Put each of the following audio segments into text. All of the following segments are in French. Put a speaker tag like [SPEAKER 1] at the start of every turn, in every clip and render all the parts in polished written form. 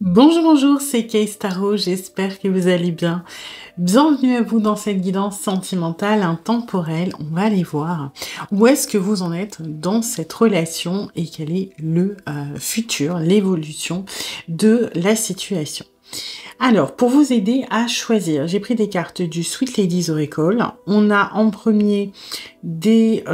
[SPEAKER 1] Bonjour, bonjour, c'est Kay Tarot, j'espère que vous allez bien. Bienvenue à vous dans cette guidance sentimentale intemporelle. On va aller voir où est-ce que vous en êtes dans cette relation et quel est le futur, l'évolution de la situation. Alors, pour vous aider à choisir, j'ai pris des cartes du Sweet Ladies Oracle. On a en premier des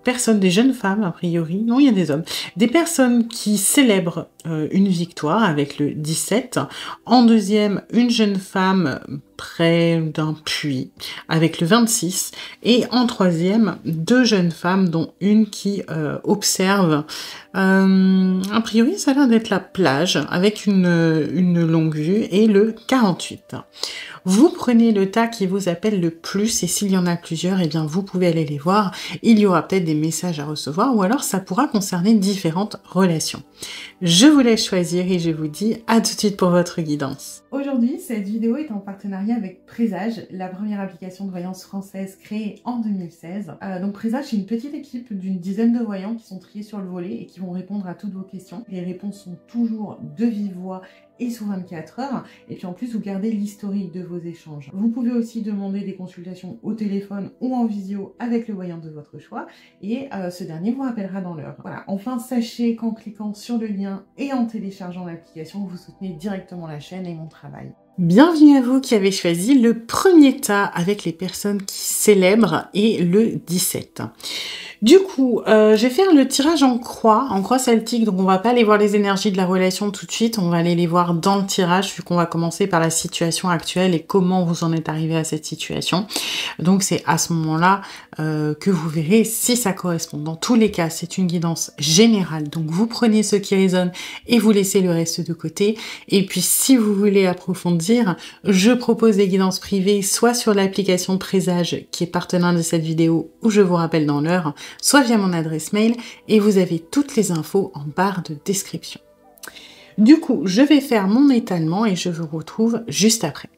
[SPEAKER 1] personnes, des jeunes femmes a priori, non il y a des hommes, des personnes qui célèbrent une victoire avec le 17. En deuxième, une jeune femme près d'un puits avec le 26. Et en troisième, deux jeunes femmes dont une qui observe, a priori ça a l'air d'être la plage avec une longue vue et le 48. Vous prenez le tas qui vous appelle le plus et s'il y en a plusieurs, eh bien vous pouvez aller les voir. Il y aura peut-être des messages à recevoir ou alors ça pourra concerner différentes relations. Je vous laisse choisir et je vous dis à tout de suite pour votre guidance. Aujourd'hui, cette vidéo est en partenariat avec Présage, la première application de voyance française créée en 2016. Donc Présage, c'est une petite équipe d'une dizaine de voyants qui sont triés sur le volet et qui vont répondre à toutes vos questions. Les réponses sont toujours de vive voix et sous 24 heures. Et puis en plus, vous gardez l'historique de vos échanges. Vous pouvez aussi demander des consultations au téléphone ou en visio avec le voyant de votre choix. Et ce dernier vous rappellera dans l'heure. Voilà. Enfin, sachez qu'en cliquant sur le lien et en téléchargeant l'application, vous soutenez directement la chaîne et mon travail. Bienvenue à vous qui avez choisi le premier tas avec les personnes qui célèbrent et le 17. Du coup, je vais faire le tirage en croix celtique, donc on va pas aller voir les énergies de la relation tout de suite, on va aller les voir dans le tirage, vu qu'on va commencer par la situation actuelle et comment vous en êtes arrivé à cette situation. Donc c'est à ce moment-là que vous verrez si ça correspond. Dans tous les cas, c'est une guidance générale, donc vous prenez ce qui résonne et vous laissez le reste de côté. Et puis si vous voulez approfondir, je propose des guidances privées, soit sur l'application Présage, qui est partenaire de cette vidéo, où je vous rappelle dans l'heure, soit via mon adresse mail, et vous avez toutes les infos en barre de description. Du coup, je vais faire mon étalement et je vous retrouve juste après.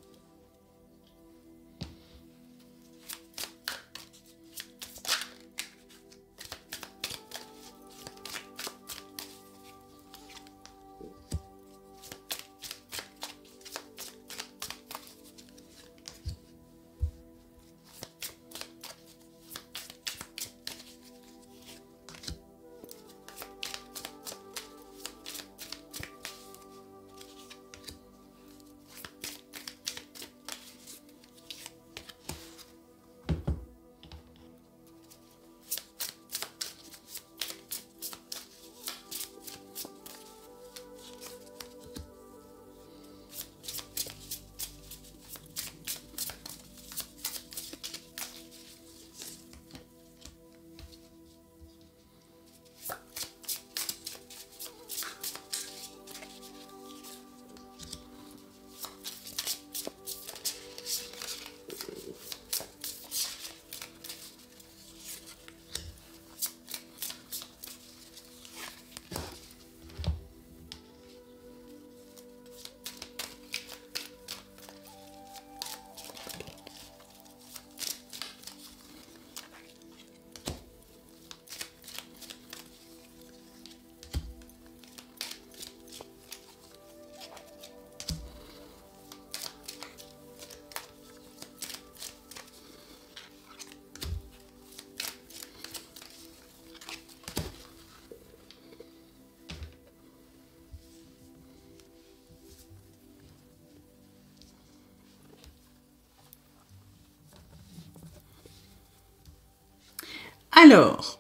[SPEAKER 1] Alors,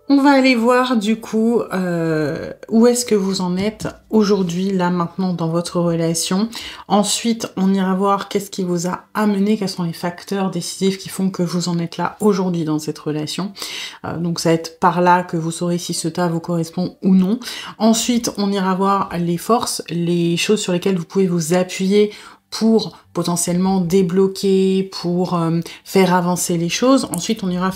[SPEAKER 1] on va aller voir du coup où est-ce que vous en êtes aujourd'hui, là, maintenant, dans votre relation. Ensuite, on ira voir qu'est-ce qui vous a amené, quels sont les facteurs décisifs qui font que vous en êtes là aujourd'hui dans cette relation. Donc ça va être par là que vous saurez si ce tas vous correspond ou non. Ensuite, on ira voir les forces, les choses sur lesquelles vous pouvez vous appuyer pour potentiellement débloquer, pour faire avancer les choses. Ensuite, on ira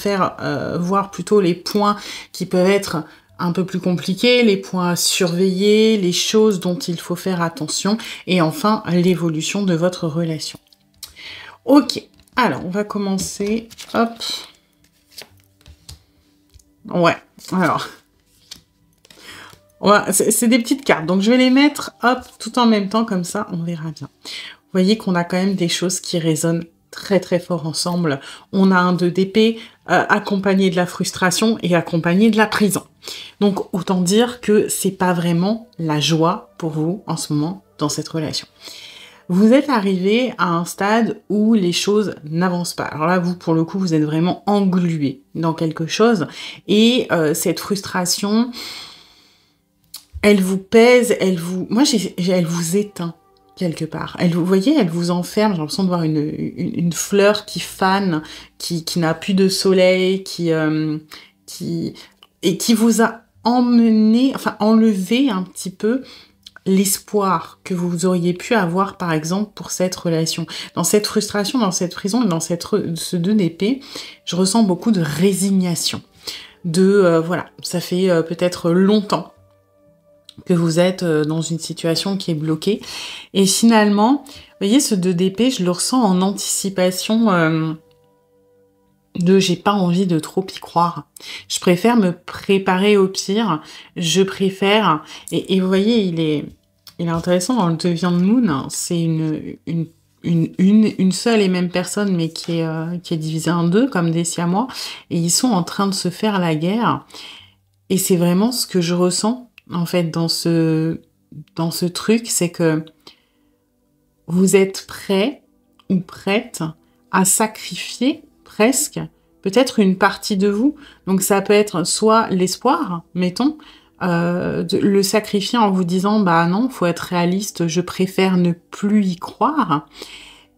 [SPEAKER 1] voir plutôt les points qui peuvent être un peu plus compliqués, les points à surveiller, les choses dont il faut faire attention, et enfin, l'évolution de votre relation. Ok, alors, on va commencer, hop. Ouais, alors... Ouais, c'est des petites cartes, donc je vais les mettre, hop, tout en même temps, comme ça, on verra bien. Vous voyez qu'on a quand même des choses qui résonnent très très fort ensemble. On a un 2 d'épée, accompagné de la frustration et accompagné de la prison. Donc autant dire que c'est pas vraiment la joie pour vous en ce moment dans cette relation. Vous êtes arrivé à un stade où les choses n'avancent pas. Alors là, vous, pour le coup, vous êtes vraiment englué dans quelque chose et cette frustration, elle vous pèse, moi, elle vous éteint quelque part. Vous voyez, elle vous enferme. J'ai l'impression de voir une fleur qui fane, qui n'a plus de soleil, et qui vous a emmené, enfin enlevé un petit peu l'espoir que vous auriez pu avoir, par exemple, pour cette relation. Dans cette frustration, dans cette prison et dans ce 2 d'épée, je ressens beaucoup de résignation. Voilà, ça fait peut-être longtemps que vous êtes dans une situation qui est bloquée. Et finalement, vous voyez, ce 2 d'épée, je le ressens en anticipation j'ai pas envie de trop y croire. Je préfère me préparer au pire. Je préfère... Et vous voyez, il est intéressant dans le Deviant Moon, hein, c'est une seule et même personne, mais qui est divisée en deux, comme des Siamois, et ils sont en train de se faire la guerre. Et c'est vraiment ce que je ressens, en fait, dans ce truc, c'est que vous êtes prêt ou prête à sacrifier presque peut-être une partie de vous. Donc ça peut être soit l'espoir, mettons, le sacrifier en vous disant bah non, faut être réaliste, je préfère ne plus y croire.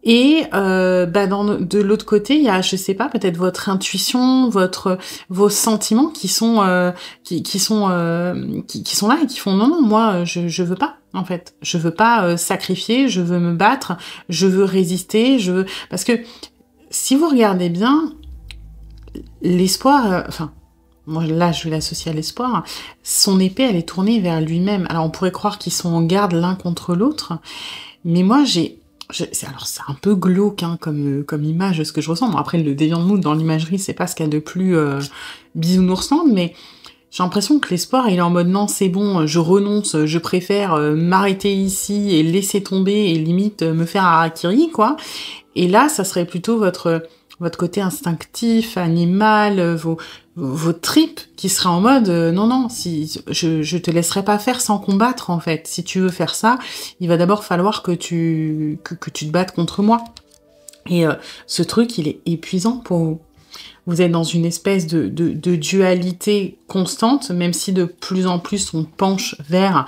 [SPEAKER 1] Et de l'autre côté, il y a, je sais pas, peut-être votre intuition, vos sentiments qui sont là et qui font non, moi je veux pas, en fait, je veux pas sacrifier, je veux me battre, je veux résister, parce que si vous regardez bien, l'espoir, moi là je vais l'associer à l'espoir, son épée elle est tournée vers lui-même. Alors on pourrait croire qu'ils sont en garde l'un contre l'autre, mais moi c'est un peu glauque hein, comme image ce que je ressens. Bon, après le Deviant Moon dans l'imagerie c'est pas ce qu'il y a de plus bisounours, mais j'ai l'impression que l'espoir il est en mode non c'est bon, je renonce, je préfère m'arrêter ici et laisser tomber et limite me faire harakiri quoi. Et là ça serait plutôt votre côté instinctif, animal, vos tripes qui seraient en mode non, si je te laisserai pas faire sans combattre en fait. Si tu veux faire ça, il va d'abord falloir que tu te battes contre moi. Et ce truc, il est épuisant pour vous. Vous êtes dans une espèce de dualité constante, même si de plus en plus on penche vers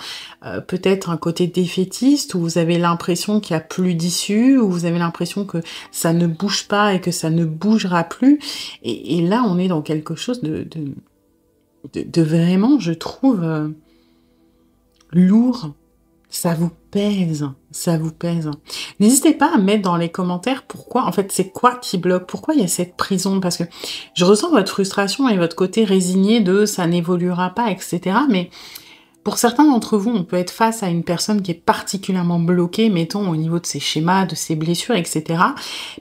[SPEAKER 1] peut-être un côté défaitiste, où vous avez l'impression qu'il n'y a plus d'issue, où vous avez l'impression que ça ne bouge pas et que ça ne bougera plus. Et là, on est dans quelque chose de vraiment, je trouve, lourd. Ça vous pèse, ça vous pèse. N'hésitez pas à mettre dans les commentaires pourquoi, en fait, c'est quoi qui bloque, pourquoi il y a cette prison, parce que je ressens votre frustration et votre côté résigné de ça n'évoluera pas, etc. Mais pour certains d'entre vous, on peut être face à une personne qui est particulièrement bloquée, mettons, au niveau de ses schémas, de ses blessures, etc.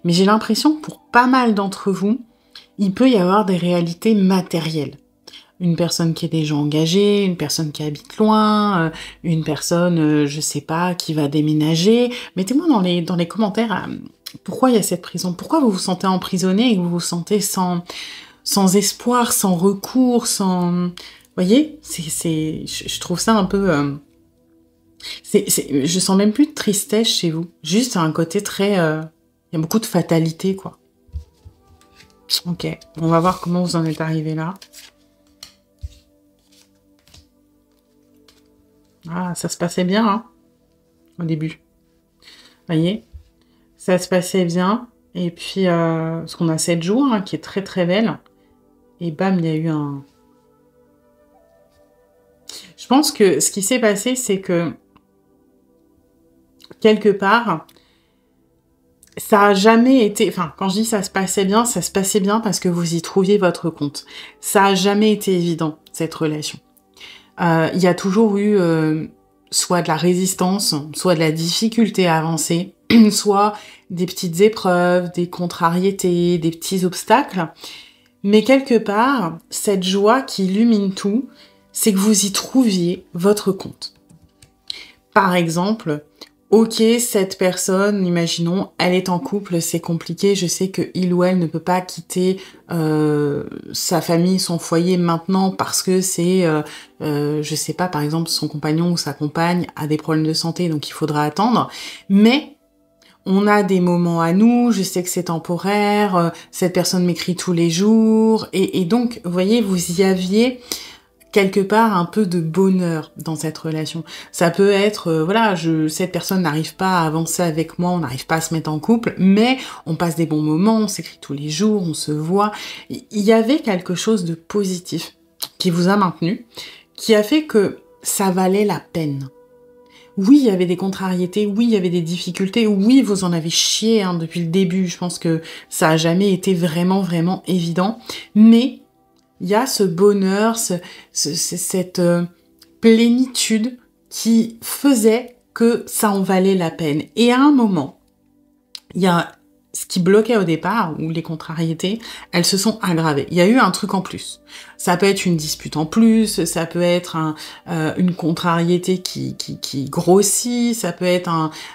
[SPEAKER 1] Mais j'ai l'impression que pour pas mal d'entre vous, il peut y avoir des réalités matérielles. Une personne qui est déjà engagée, une personne qui habite loin, une personne, je sais pas, qui va déménager. Mettez-moi dans les commentaires pourquoi il y a cette prison, pourquoi vous vous sentez emprisonné et que vous vous sentez sans espoir, sans recours, sans... Vous voyez, je trouve ça un peu... je sens même plus de tristesse chez vous, juste un côté très... Il y a beaucoup de fatalité, quoi. Ok, on va voir comment vous en êtes arrivé là. Ah, ça se passait bien, hein, au début. Vous voyez, ça se passait bien. Et puis, parce qu'on a cette jour, hein, qui est très très belle. Et bam, il y a eu un... Je pense que ce qui s'est passé, c'est que, quelque part, ça a jamais été... Enfin, quand je dis ça se passait bien parce que vous y trouviez votre compte. Ça a jamais été évident, cette relation. Il y a toujours eu soit de la résistance, soit de la difficulté à avancer, soit des petites épreuves, des contrariétés, des petits obstacles. Mais quelque part, cette joie qui illumine tout, c'est que vous y trouviez votre compte. Par exemple, ok, cette personne, imaginons, elle est en couple, c'est compliqué, je sais que il ou elle ne peut pas quitter sa famille, son foyer maintenant parce que c'est, je sais pas, par exemple, son compagnon ou sa compagne a des problèmes de santé, donc il faudra attendre. Mais on a des moments à nous, je sais que c'est temporaire, cette personne m'écrit tous les jours, et donc, vous voyez, vous y aviez quelque part un peu de bonheur dans cette relation. Ça peut être, voilà, cette personne n'arrive pas à avancer avec moi, on n'arrive pas à se mettre en couple, mais on passe des bons moments, on s'écrit tous les jours, on se voit. Il y avait quelque chose de positif qui vous a maintenu, qui a fait que ça valait la peine. Oui, il y avait des contrariétés, oui, il y avait des difficultés, oui, vous en avez chié hein, depuis le début, je pense que ça a jamais été vraiment, vraiment évident, mais il y a ce bonheur, cette plénitude qui faisait que ça en valait la peine. Et à un moment, il y a ce qui bloquait au départ, ou les contrariétés, elles se sont aggravées. Il y a eu un truc en plus. Ça peut être une dispute en plus, ça peut être une contrariété qui grossit, ça peut être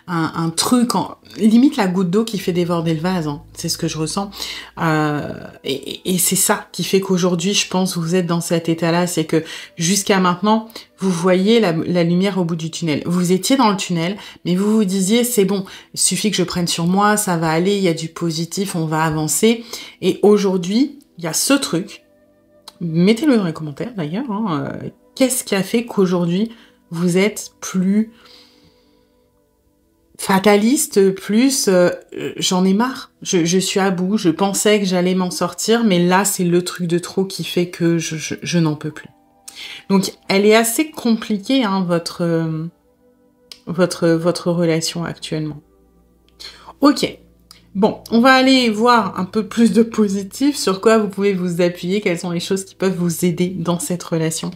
[SPEAKER 1] un truc, limite la goutte d'eau qui fait déborder le vase, hein. C'est ce que je ressens. Et c'est ça qui fait qu'aujourd'hui, je pense, vous êtes dans cet état-là, c'est que jusqu'à maintenant, vous voyez la lumière au bout du tunnel. Vous étiez dans le tunnel, mais vous vous disiez, c'est bon, il suffit que je prenne sur moi, ça va aller, il y a du positif, on va avancer. Et aujourd'hui, il y a ce truc, mettez-le dans les commentaires d'ailleurs, hein, qu'est-ce qui a fait qu'aujourd'hui, vous êtes plus fataliste, plus j'en ai marre, je suis à bout, je pensais que j'allais m'en sortir, mais là, c'est le truc de trop qui fait que je n'en peux plus. Donc, elle est assez compliquée, hein, votre relation actuellement. Ok. Bon, on va aller voir un peu plus de positif, sur quoi vous pouvez vous appuyer, quelles sont les choses qui peuvent vous aider dans cette relation.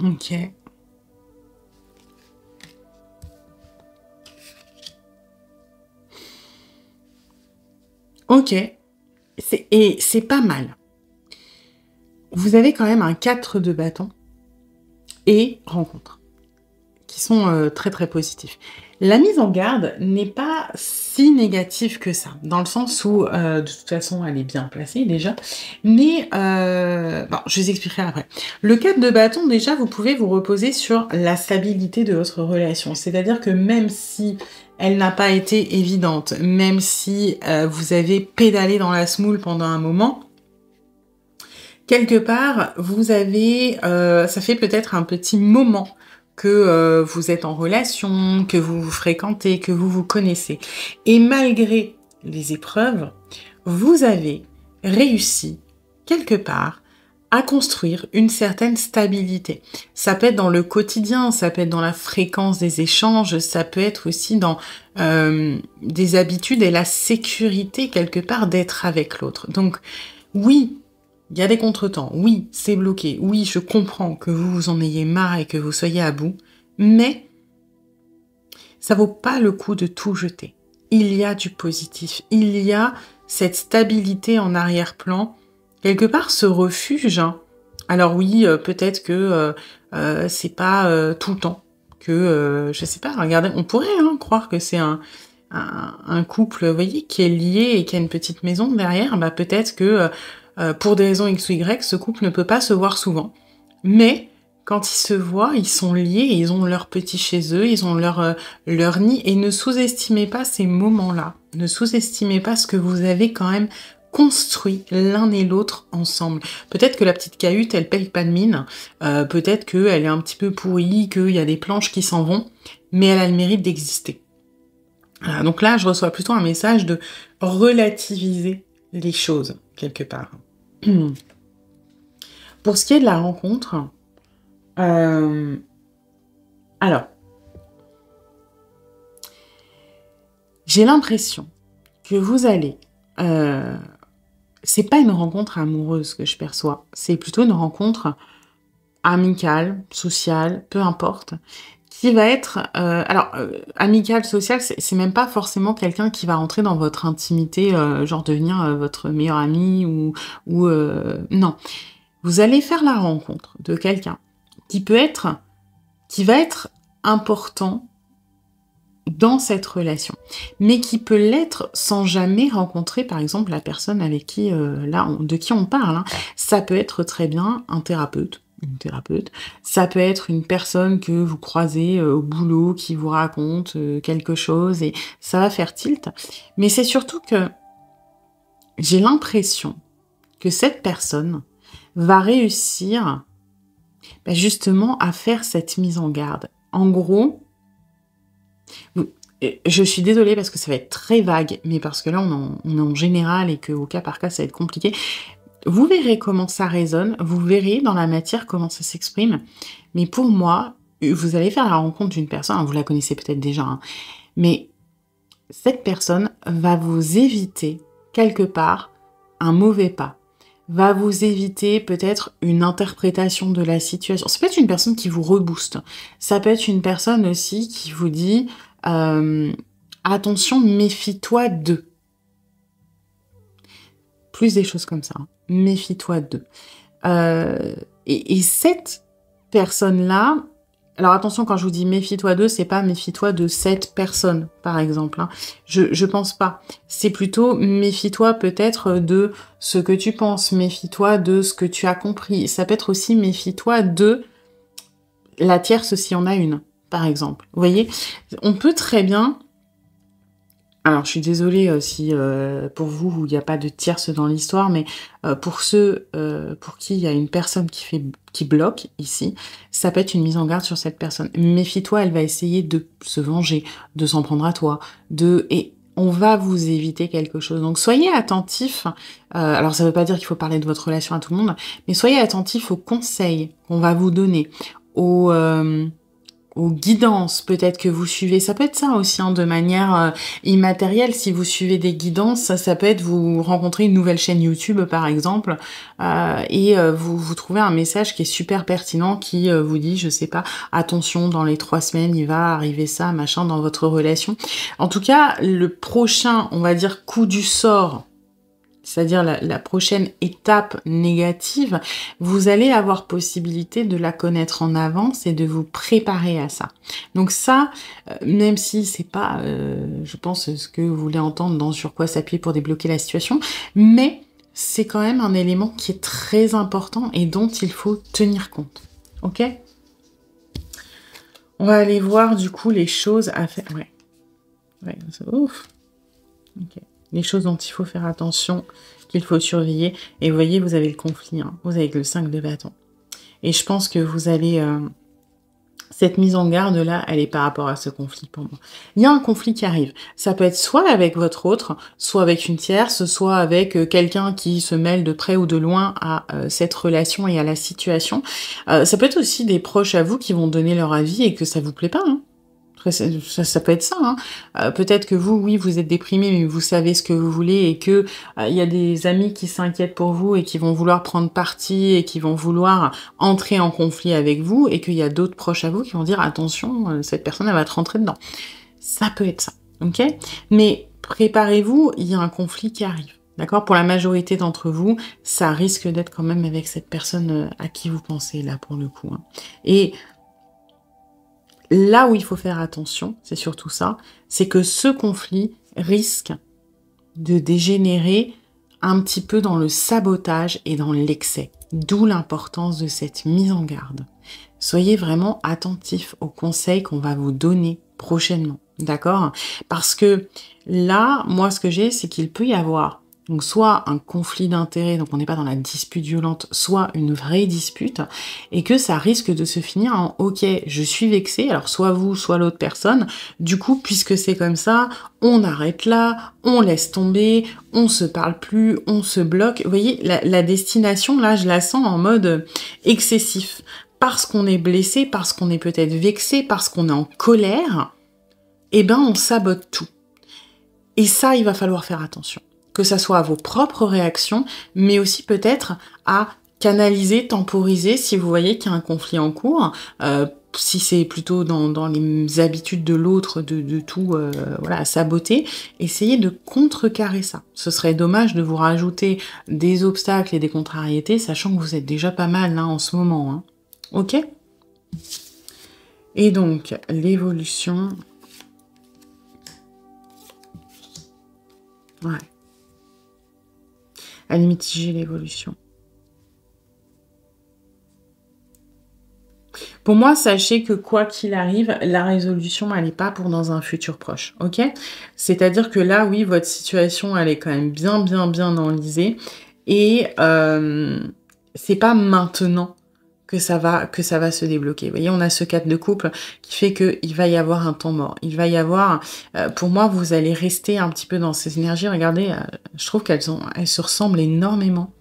[SPEAKER 1] Ok. Ok. Et c'est pas mal. Vous avez quand même un 4 de bâton et rencontre, qui sont très très positifs. La mise en garde n'est pas si négative que ça, dans le sens où, de toute façon, elle est bien placée déjà, mais bon, je vous expliquerai après. Le 4 de bâton, déjà, vous pouvez vous reposer sur la stabilité de votre relation, c'est-à-dire que même si elle n'a pas été évidente, même si vous avez pédalé dans la semoule pendant un moment, quelque part, vous avez, ça fait peut-être un petit moment que vous êtes en relation, que vous vous fréquentez, que vous vous connaissez. Et malgré les épreuves, vous avez réussi, quelque part, à construire une certaine stabilité. Ça peut être dans le quotidien, ça peut être dans la fréquence des échanges, ça peut être aussi dans des habitudes et la sécurité, quelque part, d'être avec l'autre. Donc, oui, il y a des contretemps, oui, c'est bloqué, oui, je comprends que vous en ayez marre et que vous soyez à bout, mais ça vaut pas le coup de tout jeter. Il y a du positif, il y a cette stabilité en arrière-plan, quelque part ce refuge, hein. Alors oui, peut-être que c'est pas tout le temps, que, je sais pas, regardez, on pourrait croire que c'est un couple, vous voyez, qui est lié et qui a une petite maison derrière, bah peut-être que pour des raisons X ou Y, ce couple ne peut pas se voir souvent. Mais quand ils se voient, ils sont liés, et ils ont leur petit chez eux, ils ont leur nid, et ne sous-estimez pas ces moments-là. Ne sous-estimez pas ce que vous avez quand même construit l'un et l'autre ensemble. Peut-être que la petite cahute, elle paye pas de mine, peut-être qu'elle est un petit peu pourrie, qu'il y a des planches qui s'en vont, mais elle a le mérite d'exister. Voilà, donc là, je reçois plutôt un message de relativiser les choses, quelque part. Pour ce qui est de la rencontre, alors, j'ai l'impression que vous allez... c'est pas une rencontre amoureuse que je perçois, c'est plutôt une rencontre amicale, sociale, peu importe, qui va être, amical, social, c'est même pas forcément quelqu'un qui va rentrer dans votre intimité, genre devenir, votre meilleur ami ou non. Vous allez faire la rencontre de quelqu'un qui va être important dans cette relation, mais qui peut l'être sans jamais rencontrer, par exemple, la personne avec qui, de qui on parle, hein. Ça peut être très bien un thérapeute, une thérapeute, ça peut être une personne que vous croisez, au boulot, qui vous raconte, quelque chose et ça va faire tilt. Mais c'est surtout que j'ai l'impression que cette personne va réussir, bah, justement à faire cette mise en garde. En gros, je suis désolée parce que ça va être très vague, mais parce que là, on est en général et qu'au cas par cas, ça va être compliqué. Vous verrez comment ça résonne, vous verrez dans la matière comment ça s'exprime. Mais pour moi, vous allez faire la rencontre d'une personne, hein, vous la connaissez peut-être déjà, hein, mais cette personne va vous éviter quelque part un mauvais pas, va vous éviter peut-être une interprétation de la situation. Ça peut être une personne qui vous rebooste, ça peut être une personne aussi qui vous dit attention, méfie-toi d'eux. Plus des choses comme ça, hein. Méfie-toi d'eux. Et cette personne-là, alors attention, quand je vous dis méfie-toi d'eux, c'est pas méfie-toi de cette personne, par exemple, hein. Je pense pas. C'est plutôt méfie-toi peut-être de ce que tu penses, méfie-toi de ce que tu as compris. Ça peut être aussi méfie-toi de la tierce s'il y en a une, par exemple. Vous voyez, on peut très bien... Alors, je suis désolée si pour vous, il n'y a pas de tierce dans l'histoire, mais pour ceux pour qui il y a une personne qui bloque ici, ça peut être une mise en garde sur cette personne. Méfie-toi, elle va essayer de se venger, de s'en prendre à toi, et on va vous éviter quelque chose. Donc, soyez attentifs. Alors, ça ne veut pas dire qu'il faut parler de votre relation à tout le monde, mais soyez attentifs aux conseils qu'on va vous donner, aux guidances peut-être que vous suivez. Ça peut être ça aussi, hein, de manière immatérielle. Si vous suivez des guidances, ça peut être vous rencontrer une nouvelle chaîne YouTube, par exemple, et vous trouvez un message qui est super pertinent, qui vous dit, je sais pas, attention, dans les 3 semaines, il va arriver ça, machin, dans votre relation. En tout cas, le prochain, on va dire, coup du sort, c'est-à-dire la prochaine étape négative, vous allez avoir possibilité de la connaître en avance et de vous préparer à ça. Donc ça, même si c'est pas, je pense, ce que vous voulez entendre dans sur quoi s'appuyer pour débloquer la situation, mais c'est quand même un élément qui est très important et dont il faut tenir compte. Ok ? On va aller voir du coup les choses à faire. Ouais, ouf. Ok. Les choses dont il faut faire attention, qu'il faut surveiller. Et vous voyez, vous avez le conflit, hein. Vous avez le 5 de bâton. Et je pense que vous allez... cette mise en garde-là, elle est par rapport à ce conflit pour moi. Il y a un conflit qui arrive. Ça peut être soit avec votre autre, soit avec une tierce, soit avec quelqu'un qui se mêle de près ou de loin à cette relation et à la situation. Ça peut être aussi des proches à vous qui vont donner leur avis et que ça vous plaît pas, hein. Ça peut être ça, hein. Peut-être que vous, oui, vous êtes déprimé, mais vous savez ce que vous voulez et que il y a des amis qui s'inquiètent pour vous et qui vont vouloir prendre parti et qui vont vouloir entrer en conflit avec vous et qu'il y a d'autres proches à vous qui vont dire attention, cette personne, elle va te rentrer dedans. Ça peut être ça, ok? Mais préparez-vous, il y a un conflit qui arrive. D'accord? Pour la majorité d'entre vous, ça risque d'être quand même avec cette personne à qui vous pensez, là, pour le coup, hein. Et là où il faut faire attention, c'est surtout ça, c'est que ce conflit risque de dégénérer un petit peu dans le sabotage et dans l'excès. D'où l'importance de cette mise en garde. Soyez vraiment attentifs aux conseils qu'on va vous donner prochainement, d'accord? Parce que là, moi, ce que j'ai, c'est qu'il peut y avoir donc soit un conflit d'intérêts, donc on n'est pas dans la dispute violente, soit une vraie dispute, et que ça risque de se finir en « ok, je suis vexée », alors soit vous, soit l'autre personne, du coup, puisque c'est comme ça, on arrête là, on laisse tomber, on se parle plus, on se bloque. Vous voyez, la destination, là, je la sens en mode excessif. Parce qu'on est blessé, parce qu'on est peut-être vexé, parce qu'on est en colère, eh ben on sabote tout. Et ça, il va falloir faire attention. Que ça soit à vos propres réactions, mais aussi peut-être à canaliser, temporiser si vous voyez qu'il y a un conflit en cours. Si c'est plutôt dans les habitudes de l'autre, de tout voilà, saboter, essayez de contrecarrer ça. Ce serait dommage de vous rajouter des obstacles et des contrariétés, sachant que vous êtes déjà pas mal là en ce moment. Hein. Ok? Et donc, l'évolution... Ouais. Elle est mitigée, l'évolution. Pour moi, sachez que quoi qu'il arrive, la résolution, elle n'est pas pour dans un futur proche, ok? C'est-à-dire que là, oui, votre situation, elle est quand même bien enlisée. Et c'est pas maintenant que ça va se débloquer. Vous voyez, on a ce 4 de couple qui fait qu'il va y avoir un temps mort. Il va y avoir... pour moi, vous allez rester un petit peu dans ces énergies. Regardez, je trouve elles se ressemblent énormément.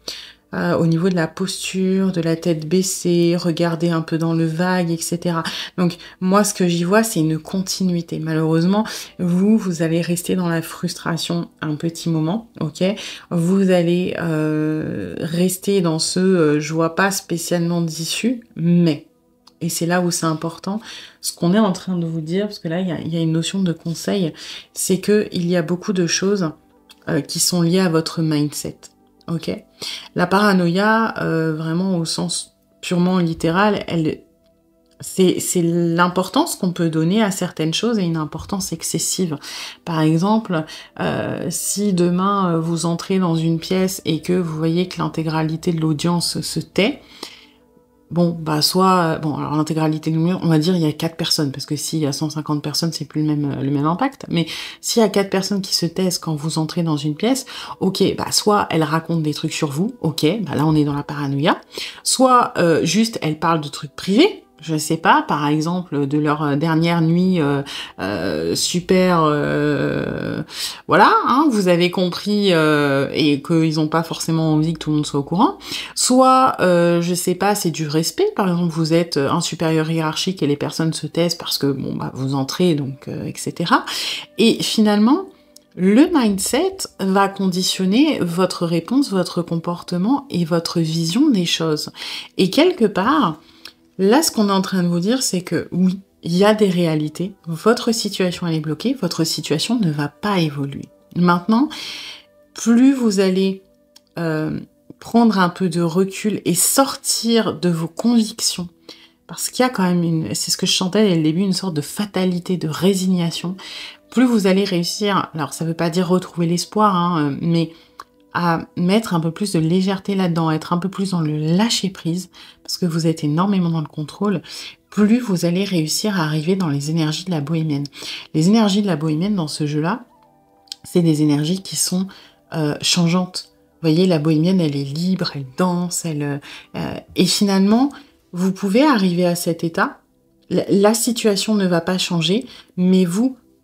[SPEAKER 1] Au niveau de la posture, de la tête baissée, regarder un peu dans le vague, etc. Donc, moi, ce que j'y vois, c'est une continuité. Malheureusement, vous allez rester dans la frustration un petit moment, ok? Vous allez rester dans ce je vois pas spécialement d'issue, mais... Et c'est là où c'est important, ce qu'on est en train de vous dire, parce que là, il y a une notion de conseil, c'est que il y a beaucoup de choses qui sont liées à votre mindset. Ok, la paranoïa, vraiment au sens purement littéral, c'est l'importance qu'on peut donner à certaines choses et une importance excessive. Par exemple, si demain vous entrez dans une pièce et que vous voyez que l'intégralité de l'audience se tait, bon, bah soit... Bon, alors l'intégralité de l'audience, on va dire il y a 4 personnes, parce que s'il y a 150 personnes, c'est plus le même impact. Mais s'il y a 4 personnes qui se taisent quand vous entrez dans une pièce, ok, bah soit elles racontent des trucs sur vous, ok, bah là on est dans la paranoïa. Soit juste elles parlent de trucs privés, je sais pas, par exemple, de leur dernière nuit super... voilà, hein, vous avez compris et qu'ils n'ont pas forcément envie que tout le monde soit au courant. Soit, je sais pas, c'est du respect. Par exemple, vous êtes un supérieur hiérarchique et les personnes se taisent parce que, bon, bah, vous entrez, donc, etc. Et finalement... Le mindset va conditionner votre réponse, votre comportement et votre vision des choses. Et quelque part... Là, ce qu'on est en train de vous dire, c'est que oui, il y a des réalités. Votre situation, elle est bloquée. Votre situation ne va pas évoluer. Maintenant, plus vous allez prendre un peu de recul et sortir de vos convictions, parce qu'il y a quand même c'est ce que je chantais dès le début, une sorte de fatalité, de résignation, plus vous allez réussir, alors ça ne veut pas dire retrouver l'espoir, hein, mais à mettre un peu plus de légèreté là-dedans, être un peu plus dans le lâcher-prise, parce que vous êtes énormément dans le contrôle, plus vous allez réussir à arriver dans les énergies de la bohémienne. Les énergies de la bohémienne dans ce jeu-là, c'est des énergies qui sont changeantes. Vous voyez, la bohémienne, elle est libre, elle danse, et finalement, vous pouvez arriver à cet état. La situation ne va pas changer, mais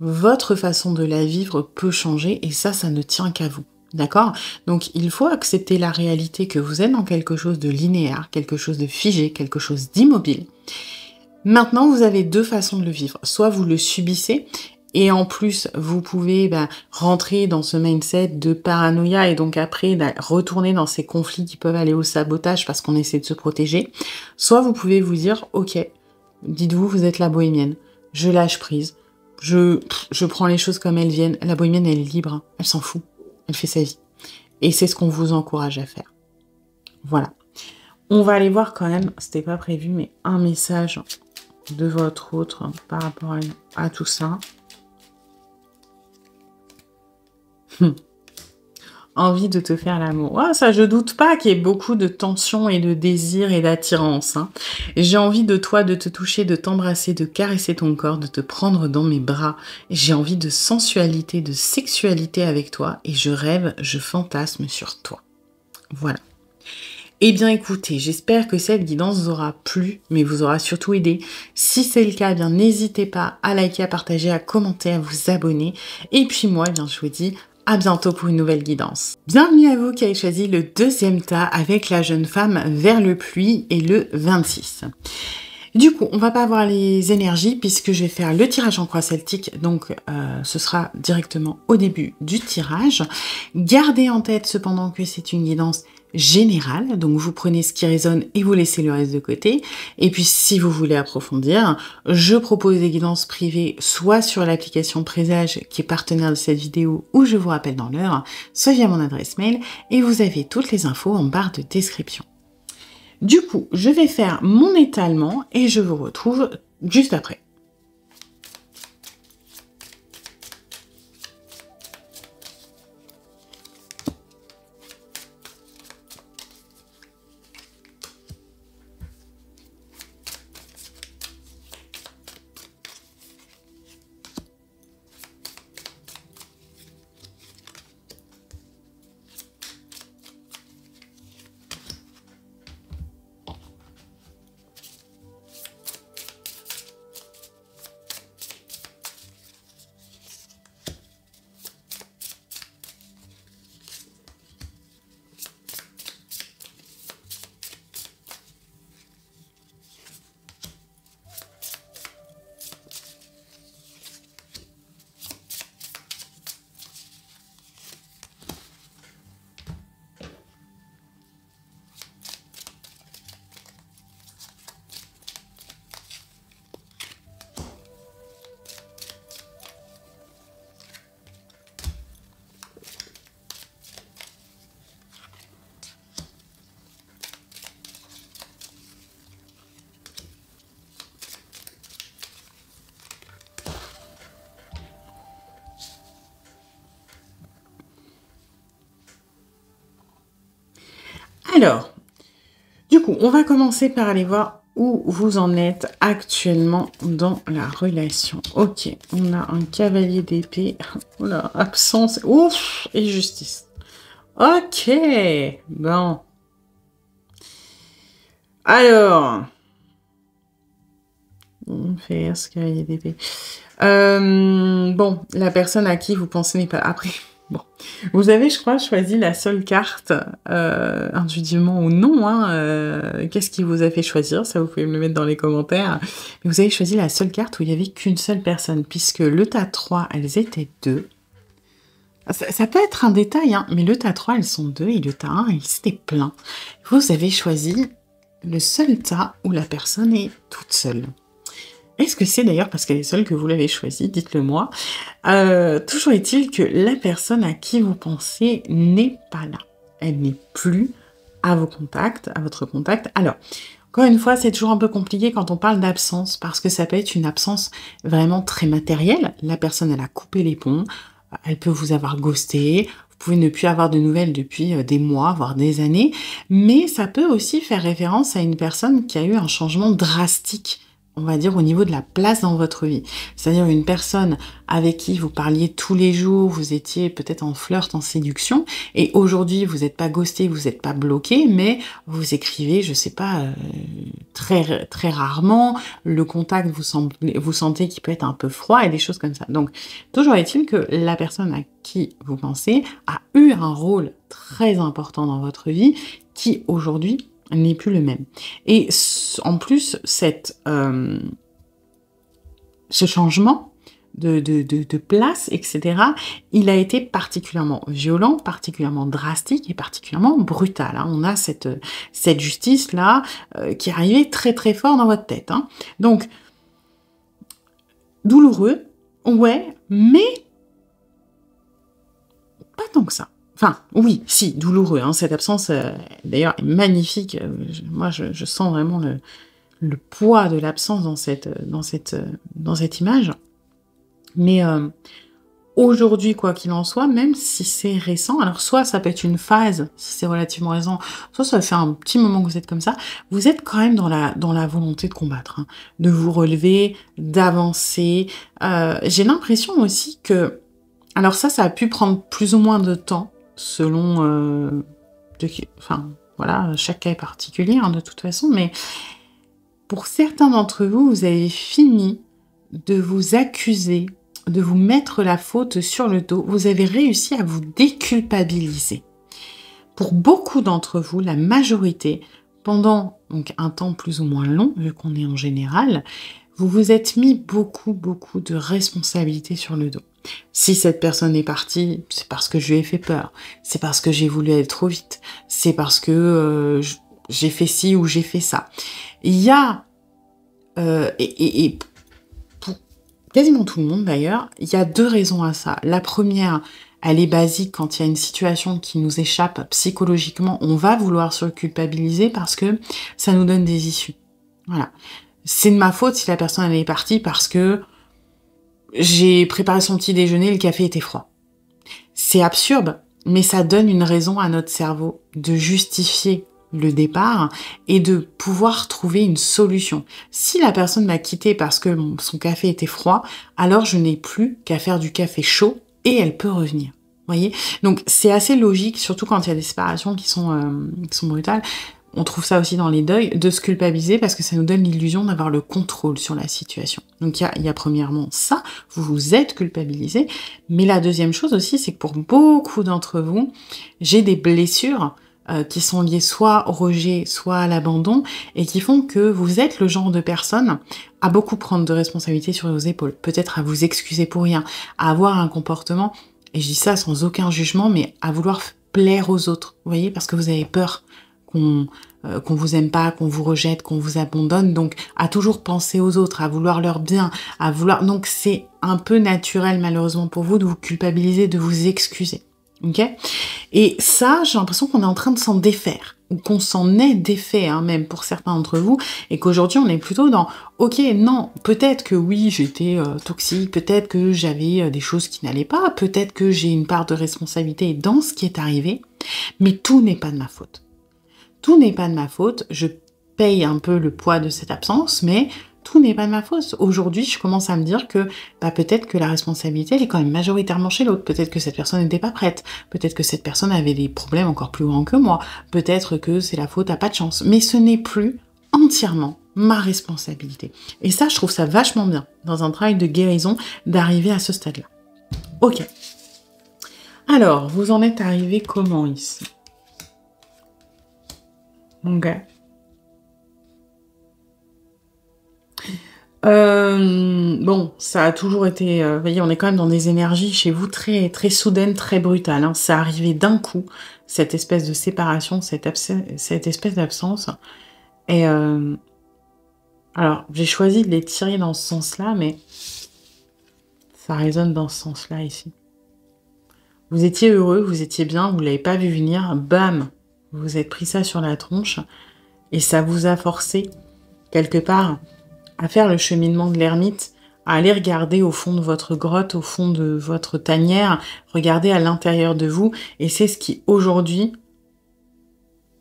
[SPEAKER 1] votre façon de la vivre peut changer, et ça ne tient qu'à vous. D'accord? Donc, il faut accepter la réalité que vous êtes dans quelque chose de linéaire, quelque chose de figé, quelque chose d'immobile. Maintenant, vous avez 2 façons de le vivre. Soit vous le subissez, et en plus, vous pouvez rentrer dans ce mindset de paranoïa, et donc après, retourner dans ces conflits qui peuvent aller au sabotage parce qu'on essaie de se protéger. Soit vous pouvez vous dire, ok, dites-vous, vous êtes la bohémienne, je lâche prise, je prends les choses comme elles viennent. La bohémienne, elle est libre, elle s'en fout. Elle fait sa vie. Et c'est ce qu'on vous encourage à faire. Voilà. On va aller voir quand même, c'était pas prévu, mais un message de votre autre par rapport à tout ça. Envie de te faire l'amour. Ouais, ça, je doute pas qu'il y ait beaucoup de tension et de désir et d'attirance. Hein. J'ai envie de toi, de te toucher, de t'embrasser, de caresser ton corps, de te prendre dans mes bras. J'ai envie de sensualité, de sexualité avec toi. Et je rêve, je fantasme sur toi. Voilà. Eh bien écoutez, j'espère que cette guidance vous aura plu, mais vous aura surtout aidé. Si c'est le cas, eh bien n'hésitez pas à liker, à partager, à commenter, à vous abonner. Et puis moi, eh bien je vous dis à bientôt pour une nouvelle guidance. Bienvenue à vous qui avez choisi le 2e tas avec la jeune femme vers le pluie et le 26. Du coup, on va pas voir les énergies puisque je vais faire le tirage en croix celtique, donc ce sera directement au début du tirage. Gardez en tête cependant que c'est une guidance général, donc vous prenez ce qui résonne et vous laissez le reste de côté. Et puis si vous voulez approfondir, je propose des guidances privées, soit sur l'application Présage qui est partenaire de cette vidéo ou je vous rappelle dans l'heure, soit via mon adresse mail et vous avez toutes les infos en barre de description. Du coup, je vais faire mon étalement et je vous retrouve juste après. Alors, du coup, on va commencer par aller voir où vous en êtes actuellement dans la relation. Ok, on a un cavalier d'épée. Oh là, absence. Ouf, et justice. Ok, bon. Alors, on fait ce cavalier d'épée. Bon, la personne à qui vous pensez n'est pas... Après... Bon, vous avez, je crois, choisi la seule carte, intuitivement ou non, hein, qu'est-ce qui vous a fait choisir? Ça, vous pouvez me le mettre dans les commentaires. Mais vous avez choisi la seule carte où il n'y avait qu'une seule personne, puisque le tas 3, elles étaient 2. Ça peut être un détail, hein, mais le tas 3, elles sont 2, et le tas 1, il c'était plein. Vous avez choisi le seul tas où la personne est toute seule. Est-ce que c'est d'ailleurs parce qu'elle est seule que vous l'avez choisie? Dites-le moi. Toujours est-il que la personne à qui vous pensez n'est pas là. Elle n'est plus à vos contacts, à votre contact. Alors, encore une fois, c'est toujours un peu compliqué quand on parle d'absence, parce que ça peut être une absence vraiment très matérielle. La personne, elle a coupé les ponts, elle peut vous avoir ghosté, vous pouvez ne plus avoir de nouvelles depuis des mois, voire des années, mais ça peut aussi faire référence à une personne qui a eu un changement drastique, on va dire, au niveau de la place dans votre vie. C'est-à-dire une personne avec qui vous parliez tous les jours, vous étiez peut-être en flirt, en séduction, et aujourd'hui, vous n'êtes pas ghosté, vous n'êtes pas bloqué, mais vous écrivez, je sais pas, très rarement, le contact, vous sentez qu'il peut être un peu froid, et des choses comme ça. Donc, toujours est-il que la personne à qui vous pensez a eu un rôle très important dans votre vie, qui aujourd'hui n'est plus le même. Et en plus, ce changement de place, etc., il a été particulièrement violent, particulièrement drastique et particulièrement brutal. Hein. On a cette justice-là qui est arrivée très très fort dans votre tête. Hein. Donc, douloureux, ouais, mais pas tant que ça. Enfin, oui, si, douloureux. Hein, cette absence, d'ailleurs, est magnifique. Moi, je sens vraiment le poids de l'absence dans cette image. Mais aujourd'hui, quoi qu'il en soit, même si c'est récent, alors soit ça peut être une phase, si c'est relativement récent, soit ça fait un petit moment que vous êtes comme ça, vous êtes quand même dans la volonté de combattre, hein, de vous relever, d'avancer. J'ai l'impression aussi que... Alors ça a pu prendre plus ou moins de temps, selon... enfin, voilà, chaque cas est particulier, hein, de toute façon, mais pour certains d'entre vous, vous avez fini de vous accuser, de vous mettre la faute sur le dos, vous avez réussi à vous déculpabiliser. Pour beaucoup d'entre vous, la majorité, pendant donc un temps plus ou moins long, vu qu'on est en général, vous vous êtes mis beaucoup de responsabilités sur le dos. Si cette personne est partie, c'est parce que je lui ai fait peur, c'est parce que j'ai voulu aller trop vite, c'est parce que j'ai fait ci ou j'ai fait ça. Il y a, et pour quasiment tout le monde d'ailleurs, il y a 2 raisons à ça. La première, elle est basique, quand il y a une situation qui nous échappe psychologiquement, on va vouloir se culpabiliser parce que ça nous donne des issues. Voilà. C'est de ma faute si la personne elle est partie parce que j'ai préparé son petit déjeuner, le café était froid. C'est absurde, mais ça donne une raison à notre cerveau de justifier le départ et de pouvoir trouver une solution. Si la personne m'a quitté parce que son café était froid, alors je n'ai plus qu'à faire du café chaud et elle peut revenir. Voyez? Donc c'est assez logique, surtout quand il y a des séparations qui sont brutales. On trouve ça aussi dans les deuils, de se culpabiliser parce que ça nous donne l'illusion d'avoir le contrôle sur la situation. Donc il y a premièrement ça, vous vous êtes culpabilisé, mais la deuxième chose aussi, c'est que pour beaucoup d'entre vous, j'ai des blessures qui sont liées soit au rejet, soit à l'abandon, et qui font que vous êtes le genre de personne à beaucoup prendre de responsabilités sur vos épaules, peut-être à vous excuser pour rien, à avoir un comportement, et je dis ça sans aucun jugement, mais à vouloir plaire aux autres, vous voyez, parce que vous avez peur qu'on vous aime pas, qu'on vous rejette, qu'on vous abandonne, donc à toujours penser aux autres, à vouloir leur bien, à vouloir... Donc c'est un peu naturel malheureusement pour vous de vous culpabiliser, de vous excuser, ok? Et ça, j'ai l'impression qu'on est en train de s'en défaire, ou qu'on s'en est défait, hein, même pour certains d'entre vous, et qu'aujourd'hui on est plutôt dans, ok, non, peut-être que oui, j'étais toxique, peut-être que j'avais des choses qui n'allaient pas, peut-être que j'ai une part de responsabilité dans ce qui est arrivé, mais tout n'est pas de ma faute. Tout n'est pas de ma faute, je paye un peu le poids de cette absence, mais tout n'est pas de ma faute. Aujourd'hui, je commence à me dire que peut-être que la responsabilité, elle est quand même majoritairement chez l'autre. Peut-être que cette personne n'était pas prête. Peut-être que cette personne avait des problèmes encore plus grands que moi. Peut-être que c'est la faute à pas de chance. Mais ce n'est plus entièrement ma responsabilité. Et ça, je trouve ça vachement bien, dans un travail de guérison, d'arriver à ce stade-là. Ok. Alors, vous en êtes arrivé comment ici ? Ok. Bon, ça a toujours été... vous voyez, on est quand même dans des énergies chez vous très, très soudaines, très brutales. Hein. Ça arrivait d'un coup, cette espèce de séparation, cette espèce d'absence. Et alors, j'ai choisi de les tirer dans ce sens-là, mais ça résonne dans ce sens-là ici. Vous étiez heureux, vous étiez bien, vous ne l'avez pas vu venir, bam, vous vous êtes pris ça sur la tronche, et ça vous a forcé, quelque part, à faire le cheminement de l'ermite, à aller regarder au fond de votre grotte, au fond de votre tanière, regarder à l'intérieur de vous, et c'est ce qui, aujourd'hui,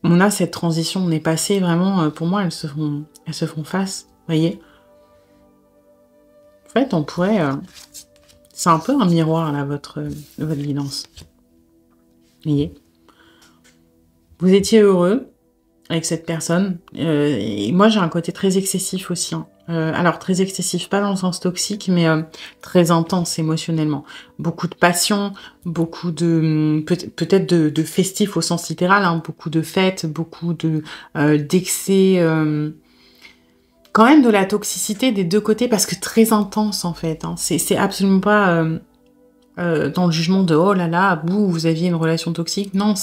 [SPEAKER 1] on a cette transition, on est passé vraiment, pour moi, elles se font face, voyez. En fait, on pourrait... c'est un peu un miroir, là, votre guidance. Voyez. Vous étiez heureux avec cette personne, et moi, j'ai un côté très excessif aussi, hein. Alors, très excessif, pas dans le sens toxique, mais très intense émotionnellement. Beaucoup de passion, beaucoup de... peut-être de festif au sens littéral, hein, beaucoup de fêtes, beaucoup d'excès... quand même de la toxicité des deux côtés, parce que très intense, en fait. Hein. C'est absolument pas... dans le jugement de oh là là, vous aviez une relation toxique. Non,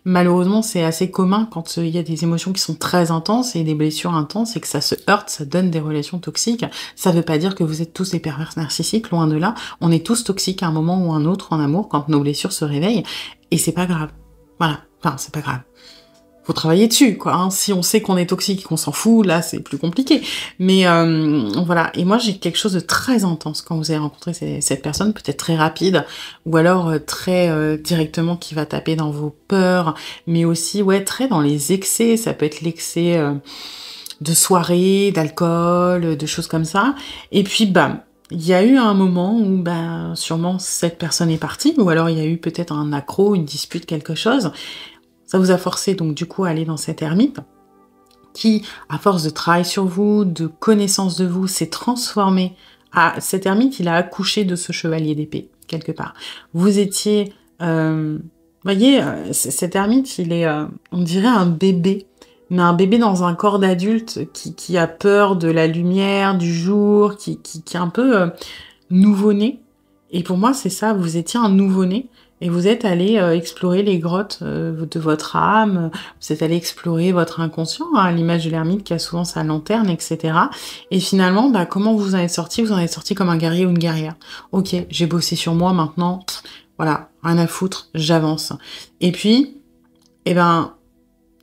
[SPEAKER 1] malheureusement c'est assez commun quand il y a des émotions qui sont très intenses et des blessures intenses et que ça se heurte, ça donne des relations toxiques. Ça veut pas dire que vous êtes tous des pervers narcissiques, loin de là. On est tous toxiques à un moment ou un autre en amour quand nos blessures se réveillent et c'est pas grave. Voilà, enfin c'est pas grave. Faut travailler dessus, quoi. Hein. Si on sait qu'on est toxique et qu'on s'en fout, là, c'est plus compliqué. Mais voilà. Et moi, j'ai quelque chose de très intense quand vous avez rencontré cette personne, peut-être très rapide, ou alors très directement qui va taper dans vos peurs, mais aussi, ouais, très dans les excès. Ça peut être l'excès de soirée, d'alcool, de choses comme ça. Et puis, bam, il y a eu un moment où, sûrement, cette personne est partie, ou alors il y a eu peut-être un accroc, une dispute, quelque chose. Ça vous a forcé donc du coup à aller dans cette ermite qui, à force de travail sur vous, de connaissance de vous, s'est transformé. Cet ermite, il a accouché de ce chevalier d'épée, quelque part. Vous étiez... voyez, cet ermite, il est, on dirait un bébé, mais un bébé dans un corps d'adulte qui a peur de la lumière, du jour, qui est un peu nouveau-né, Et pour moi, c'est ça, vous étiez un nouveau-né et vous êtes allé explorer les grottes de votre âme, vous êtes allé explorer votre inconscient, hein, à l'image de l'ermite qui a souvent sa lanterne, etc. Et finalement, bah, comment vous en êtes sorti? Vous en êtes sorti comme un guerrier ou une guerrière. Ok, j'ai bossé sur moi maintenant, voilà, rien à foutre, j'avance. Et puis, eh ben,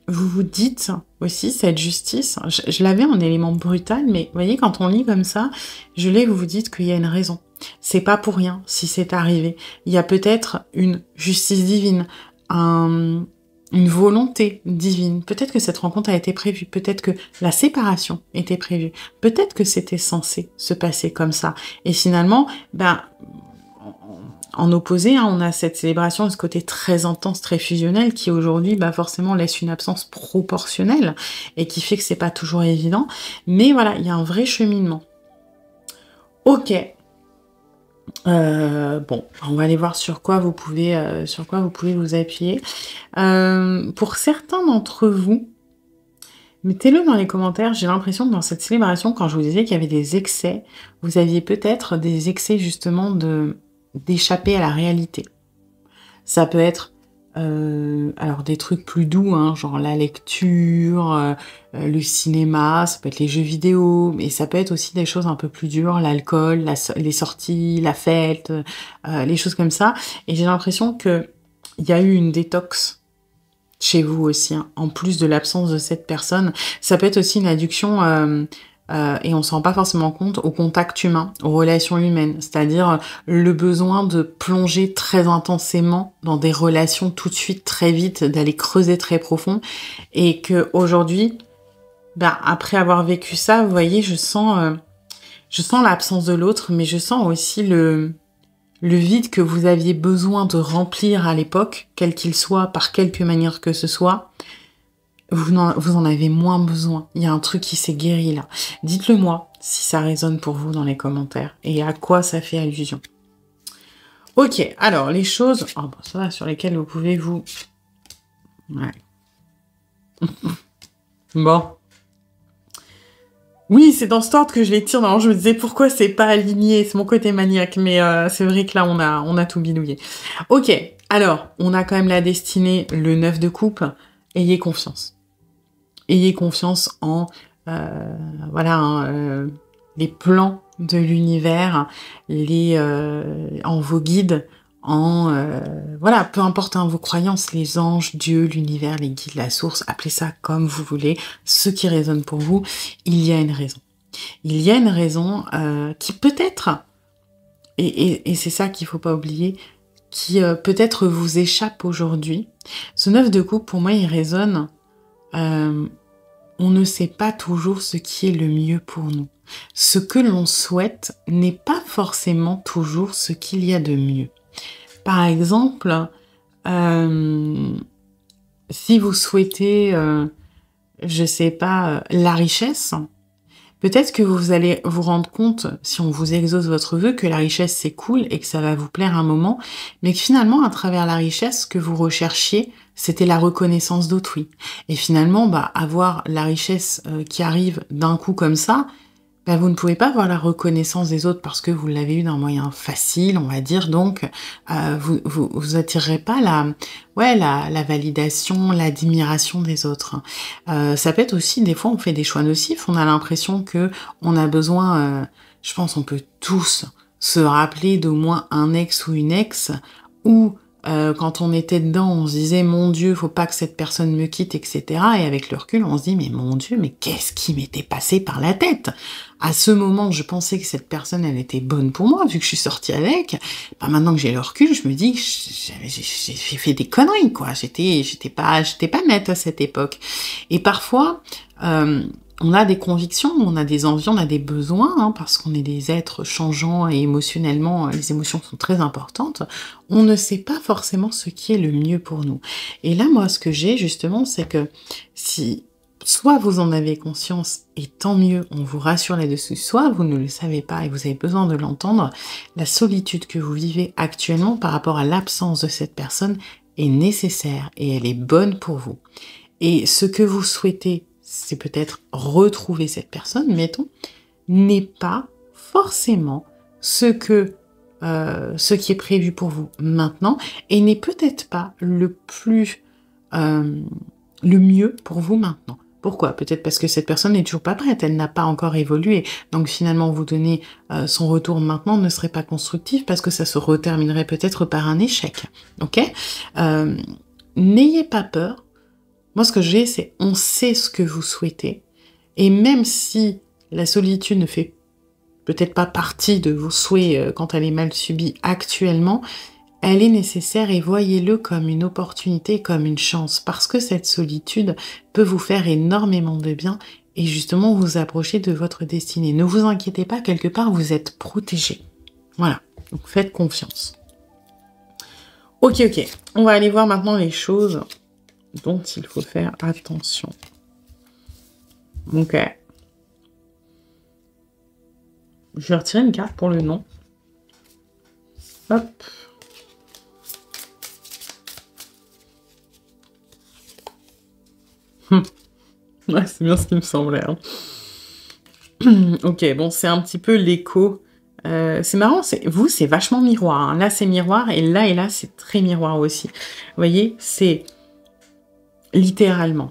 [SPEAKER 1] vous vous dites aussi, cette justice, je l'avais en élément brutal, mais vous voyez, quand on lit comme ça, vous vous dites qu'il y a une raison. C'est pas pour rien si c'est arrivé. Il y a peut-être une justice divine, une volonté divine. Peut-être que cette rencontre a été prévue. Peut-être que la séparation était prévue. Peut-être que c'était censé se passer comme ça. Et finalement, ben, en opposé, hein, on a cette célébration, ce côté très intense, très fusionnel, qui aujourd'hui, bah, forcément, laisse une absence proportionnelle et qui fait que c'est pas toujours évident. Mais voilà, il y a un vrai cheminement. Ok. Bon, on va aller voir sur quoi vous pouvez vous appuyer. Pour certains d'entre vous, mettez-le dans les commentaires. J'ai l'impression que dans cette célébration, quand je vous disais qu'il y avait des excès, vous aviez peut-être des excès justement d'échapper à la réalité. Ça peut être alors des trucs plus doux, hein, genre la lecture, le cinéma, ça peut être les jeux vidéo, mais ça peut être aussi des choses un peu plus dures, l'alcool, les sorties, la fête, les choses comme ça. Et j'ai l'impression que il y a eu une détox chez vous aussi, hein, en plus de l'absence de cette personne. Ça peut être aussi une addiction et on s'en rend pas forcément compte, au contact humain, aux relations humaines, c'est-à-dire le besoin de plonger très intensément dans des relations tout de suite, très vite, d'aller creuser très profond, et que aujourd'hui, ben, après avoir vécu ça, vous voyez, je sens l'absence de l'autre, mais je sens aussi le vide que vous aviez besoin de remplir à l'époque, quel qu'il soit, par quelque manière que ce soit. Vous en avez moins besoin. Il y a un truc qui s'est guéri là. Dites-le moi si ça résonne pour vous dans les commentaires et à quoi ça fait allusion. Ok, alors les choses ça va, sur lesquelles vous pouvez vous... Ouais. Bon. Oui, c'est dans ce ordre que je les tire. Non, je me disais pourquoi c'est pas aligné. C'est mon côté maniaque, mais c'est vrai que là, on a tout bidouillé. Ok, alors, on a quand même la destinée, le 9 de coupe. Ayez confiance. Ayez confiance en les plans de l'univers, en vos guides, peu importe vos croyances, les anges, Dieu, l'univers, les guides, la source, appelez ça comme vous voulez, ce qui résonne pour vous, il y a une raison. Il y a une raison qui peut-être, et c'est ça qu'il faut pas oublier, qui peut-être vous échappe aujourd'hui. Ce 9 de coupe, pour moi, il résonne. On ne sait pas toujours ce qui est le mieux pour nous. Ce que l'on souhaite n'est pas forcément toujours ce qu'il y a de mieux. Par exemple, si vous souhaitez, je sais pas, la richesse, peut-être que vous allez vous rendre compte, si on vous exauce votre vœu, que la richesse c'est cool et que ça va vous plaire un moment, mais que finalement, à travers la richesse, ce que vous recherchiez, c'était la reconnaissance d'autrui. Et finalement, avoir la richesse qui arrive d'un coup comme ça, vous ne pouvez pas avoir la reconnaissance des autres parce que vous l'avez eu d'un moyen facile, on va dire, donc vous attirerez pas la validation, l'admiration des autres. Ça peut être aussi, des fois, on fait des choix nocifs, on a l'impression que on a besoin, je pense, on peut tous se rappeler d'au moins un ex ou une ex, ou quand on était dedans, on se disait, mon Dieu, faut pas que cette personne me quitte, etc. Et avec le recul, on se dit, mais mon Dieu, mais qu'est-ce qui m'était passé par la tête? À ce moment, je pensais que cette personne, elle était bonne pour moi, vu que je suis sortie avec. Maintenant que j'ai le recul, je me dis que j'ai fait des conneries, quoi. J'étais pas nette à cette époque. Et parfois, on a des convictions, on a des envies, on a des besoins, hein, parce qu'on est des êtres changeants et émotionnellement, les émotions sont très importantes. On ne sait pas forcément ce qui est le mieux pour nous. Et là, moi, ce que j'ai justement, c'est que si soit vous en avez conscience, et tant mieux, on vous rassure là-dessus, soit vous ne le savez pas et vous avez besoin de l'entendre, la solitude que vous vivez actuellement par rapport à l'absence de cette personne est nécessaire et elle est bonne pour vous. Et ce que vous souhaitez, c'est peut-être retrouver cette personne, mettons, n'est pas forcément ce que ce qui est prévu pour vous maintenant et n'est peut-être pas le mieux pour vous maintenant. Pourquoi? Peut-être parce que cette personne n'est toujours pas prête, elle n'a pas encore évolué. Donc finalement, vous donner son retour maintenant ne serait pas constructif parce que ça se reterminerait peut-être par un échec. Ok? N'ayez pas peur. Moi, ce que j'ai, c'est on sait ce que vous souhaitez. Et même si la solitude ne fait peut-être pas partie de vos souhaits quand elle est mal subie actuellement, elle est nécessaire et voyez-le comme une opportunité, comme une chance, parce que cette solitude peut vous faire énormément de bien et justement vous approcher de votre destinée. Ne vous inquiétez pas, quelque part vous êtes protégé. Voilà, donc faites confiance. Ok, on va aller voir maintenant les choses dont il faut faire attention. Ok. Je vais retirer une carte pour le nom. Hop. Ouais, c'est bien ce qui me semblait. Hein. Ok, bon, c'est un petit peu l'écho. C'est marrant, vous, c'est vachement miroir. Hein. Là, c'est miroir, et là, c'est très miroir aussi. Vous voyez, c'est littéralement.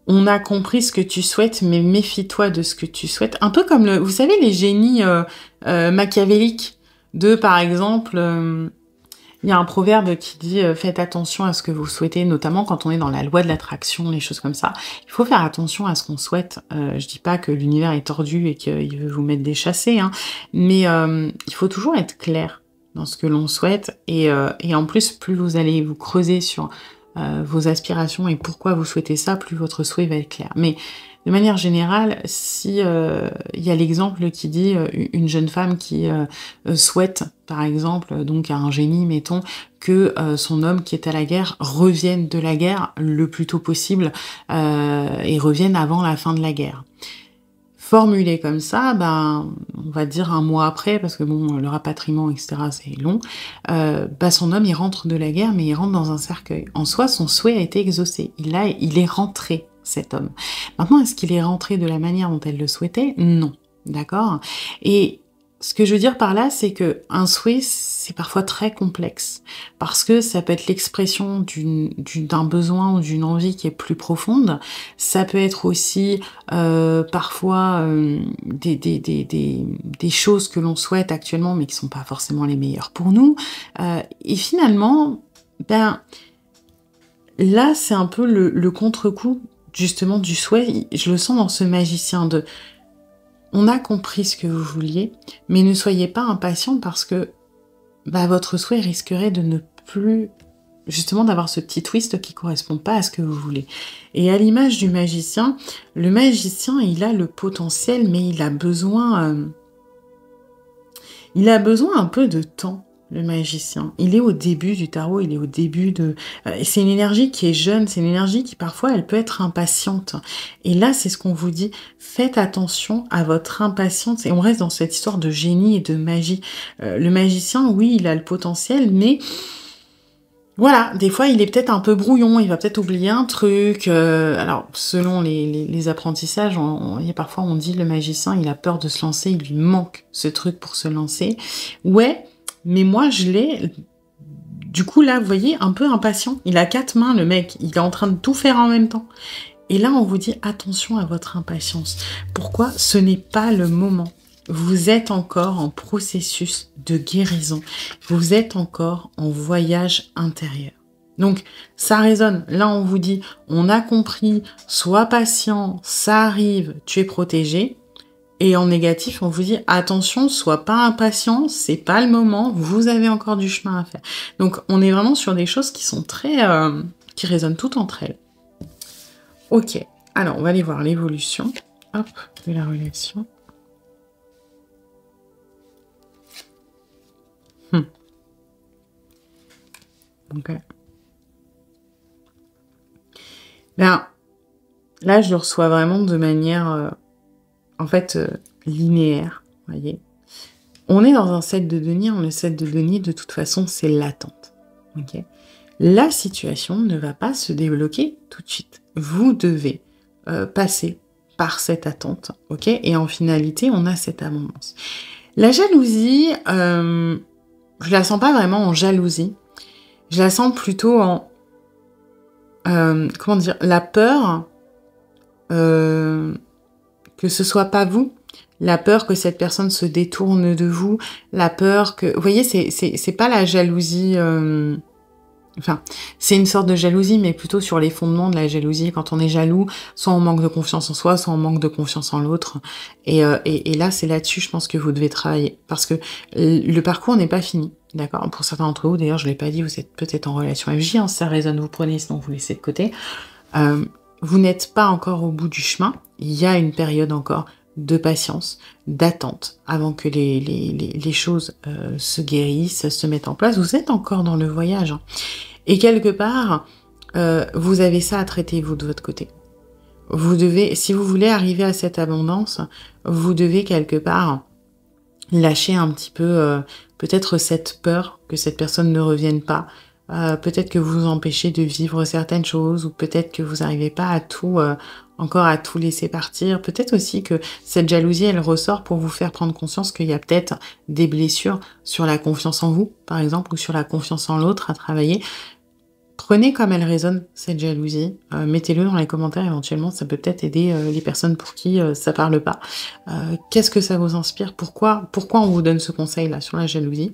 [SPEAKER 1] On a compris ce que tu souhaites, mais méfie-toi de ce que tu souhaites. Un peu comme, vous savez, les génies machiavéliques de, par exemple... il y a un proverbe qui dit faites attention à ce que vous souhaitez, notamment quand on est dans la loi de l'attraction, les choses comme ça. Il faut faire attention à ce qu'on souhaite. Je dis pas que l'univers est tordu et qu'il veut vous mettre des chassés, hein, mais il faut toujours être clair dans ce que l'on souhaite. Et en plus, plus vous allez vous creuser sur vos aspirations et pourquoi vous souhaitez ça, plus votre souhait va être clair. Mais de manière générale, si y a l'exemple qui dit une jeune femme qui souhaite, par exemple, donc à un génie, mettons, que son homme qui est à la guerre revienne de la guerre le plus tôt possible et revienne avant la fin de la guerre. Formulé comme ça, ben, on va dire un mois après, parce que bon, le rapatriement, etc., c'est long, son homme, il rentre de la guerre, mais il rentre dans un cercueil. En soi, son souhait a été exaucé. Il est rentré, cet homme. Maintenant, est-ce qu'il est rentré de la manière dont elle le souhaitait? Non. D'accord? Et ce que je veux dire par là, c'est que un souhait, c'est parfois très complexe, parce que ça peut être l'expression d'un besoin ou d'une envie qui est plus profonde. Ça peut être aussi parfois des choses que l'on souhaite actuellement, mais qui sont pas forcément les meilleures pour nous. Et finalement, ben là, c'est un peu le contre-coup justement du souhait. Je le sens dans ce magicien de on a compris ce que vous vouliez, mais ne soyez pas impatient parce que votre souhait risquerait de ne plus, justement, d'avoir ce petit twist qui correspond pas à ce que vous voulez. Et à l'image du magicien, le magicien, il a le potentiel, mais il a besoin un peu de temps. Le magicien, il est au début du tarot, il est au début de... c'est une énergie qui est jeune, c'est une énergie qui parfois elle peut être impatiente. Et là, c'est ce qu'on vous dit, faites attention à votre impatience. Et on reste dans cette histoire de génie et de magie. Le magicien, oui, il a le potentiel, mais... voilà, des fois il est peut-être un peu brouillon, il va peut-être oublier un truc. Alors, selon les apprentissages, parfois on dit le magicien, il a peur de se lancer, il lui manque ce truc pour se lancer. Ouais, mais moi je l'ai, du coup là, vous voyez, un peu impatient. Il a 4 mains, le mec, il est en train de tout faire en même temps. Et là, on vous dit attention à votre impatience. Pourquoi? Ce n'est pas le moment. Vous êtes encore en processus de guérison. Vous êtes encore en voyage intérieur. Donc, ça résonne. Là, on vous dit, on a compris, sois patient, ça arrive, tu es protégé. Et en négatif, on vous dit, attention, sois pas impatient, c'est pas le moment, vous avez encore du chemin à faire. Donc, on est vraiment sur des choses qui sont très... qui résonnent toutes entre elles. Ok, alors, on va aller voir l'évolution, hop, de la relation. Ok. Là, je le reçois vraiment de manière, linéaire, vous voyez. On est dans un set de denier, le set de denier, de toute façon, c'est l'attente. Ok. La situation ne va pas se débloquer tout de suite. Vous devez passer par cette attente, ok. Et en finalité, on a cette abondance. La jalousie, je la sens pas vraiment en jalousie. Je la sens plutôt en, comment dire? La peur, que ce soit pas vous, la peur que cette personne se détourne de vous, la peur que... Vous voyez, c'est pas la jalousie... Enfin, c'est une sorte de jalousie, mais plutôt sur les fondements de la jalousie. Quand on est jaloux, soit on manque de confiance en soi, soit on manque de confiance en l'autre. Et là, c'est là-dessus, je pense que vous devez travailler. Parce que le parcours n'est pas fini, d'accord? Pour certains d'entre vous, d'ailleurs, je l'ai pas dit, vous êtes peut-être en relation FJ, hein, si ça résonne, vous prenez, sinon vous laissez de côté. Vous n'êtes pas encore au bout du chemin. Il y a une période encore de patience, d'attente, avant que les choses se guérissent, se mettent en place. Vous êtes encore dans le voyage, hein. Et quelque part, vous avez ça à traiter, vous, de votre côté. Vous devez, si vous voulez arriver à cette abondance, vous devez quelque part lâcher un petit peu, peut-être cette peur que cette personne ne revienne pas. Peut-être que vous vous empêchez de vivre certaines choses, ou peut-être que vous n'arrivez pas à tout, encore à tout laisser partir. Peut-être aussi que cette jalousie, elle ressort pour vous faire prendre conscience qu'il y a peut-être des blessures sur la confiance en vous, par exemple, ou sur la confiance en l'autre à travailler. Prenez comme elle résonne, cette jalousie. Mettez-le dans les commentaires, éventuellement, ça peut peut-être aider les personnes pour qui ça parle pas. Qu'est-ce que ça vous inspire? Pourquoi on vous donne ce conseil-là sur la jalousie?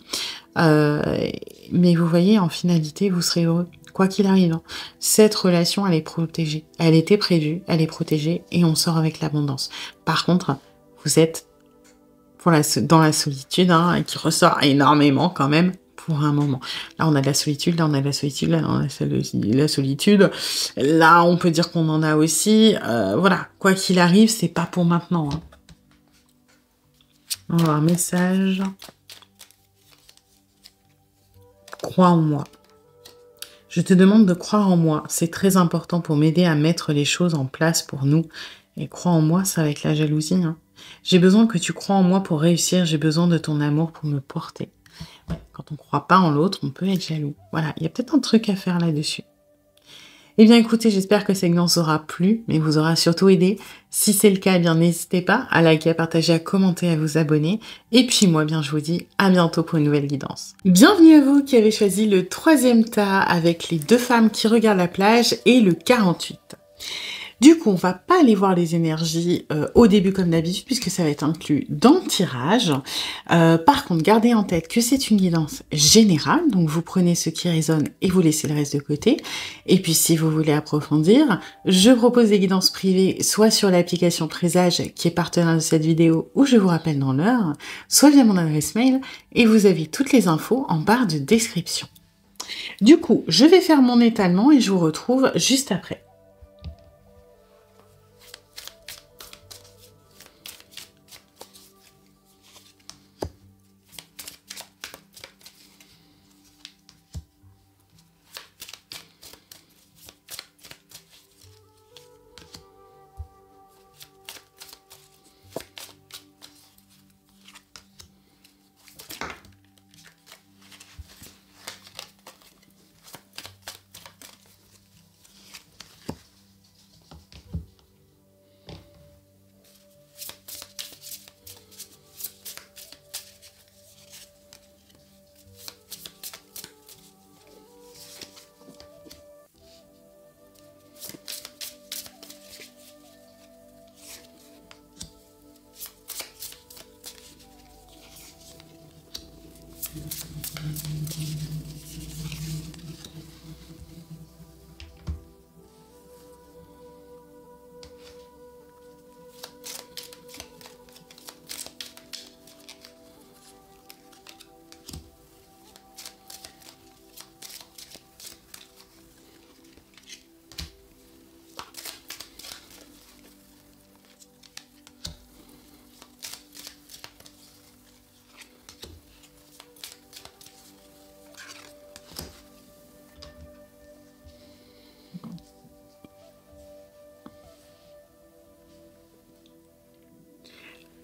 [SPEAKER 1] Mais vous voyez, en finalité, vous serez heureux, quoi qu'il arrive, hein. Cette relation, elle est protégée. Elle était prévue, elle est protégée, et on sort avec l'abondance. Par contre, vous êtes dans la solitude, hein, qui ressort énormément quand même, pour un moment. Là, on a de la solitude, là, on a de la solitude, là, on a la solitude. Là, on peut dire qu'on en a aussi. Voilà, quoi qu'il arrive, c'est pas pour maintenant, hein. On va voir un message. Crois en moi. Je te demande de croire en moi. C'est très important pour m'aider à mettre les choses en place pour nous. Et crois en moi, ça va avec la jalousie, hein. J'ai besoin que tu crois en moi pour réussir. J'ai besoin de ton amour pour me porter. Ouais, quand on ne croit pas en l'autre, on peut être jaloux. Voilà, il y a peut-être un truc à faire là-dessus. Eh bien écoutez, j'espère que cette guidance aura plu, mais vous aura surtout aidé. Si c'est le cas, eh bien n'hésitez pas à liker, à partager, à commenter, à vous abonner. Et puis moi, bien je vous dis à bientôt pour une nouvelle guidance. Bienvenue à vous qui avez choisi le 3e tas avec les 2 femmes qui regardent la plage et le 48. Du coup, on va pas aller voir les énergies au début comme d'habitude, puisque ça va être inclus dans le tirage. Par contre, gardez en tête que c'est une guidance générale, donc vous prenez ce qui résonne et vous laissez le reste de côté. Et puis, si vous voulez approfondir, je propose des guidances privées, soit sur l'application Présage, qui est partenaire de cette vidéo, où je vous rappelle dans l'heure, soit via mon adresse mail, et vous avez toutes les infos en barre de description. Du coup, je vais faire mon étalement et je vous retrouve juste après.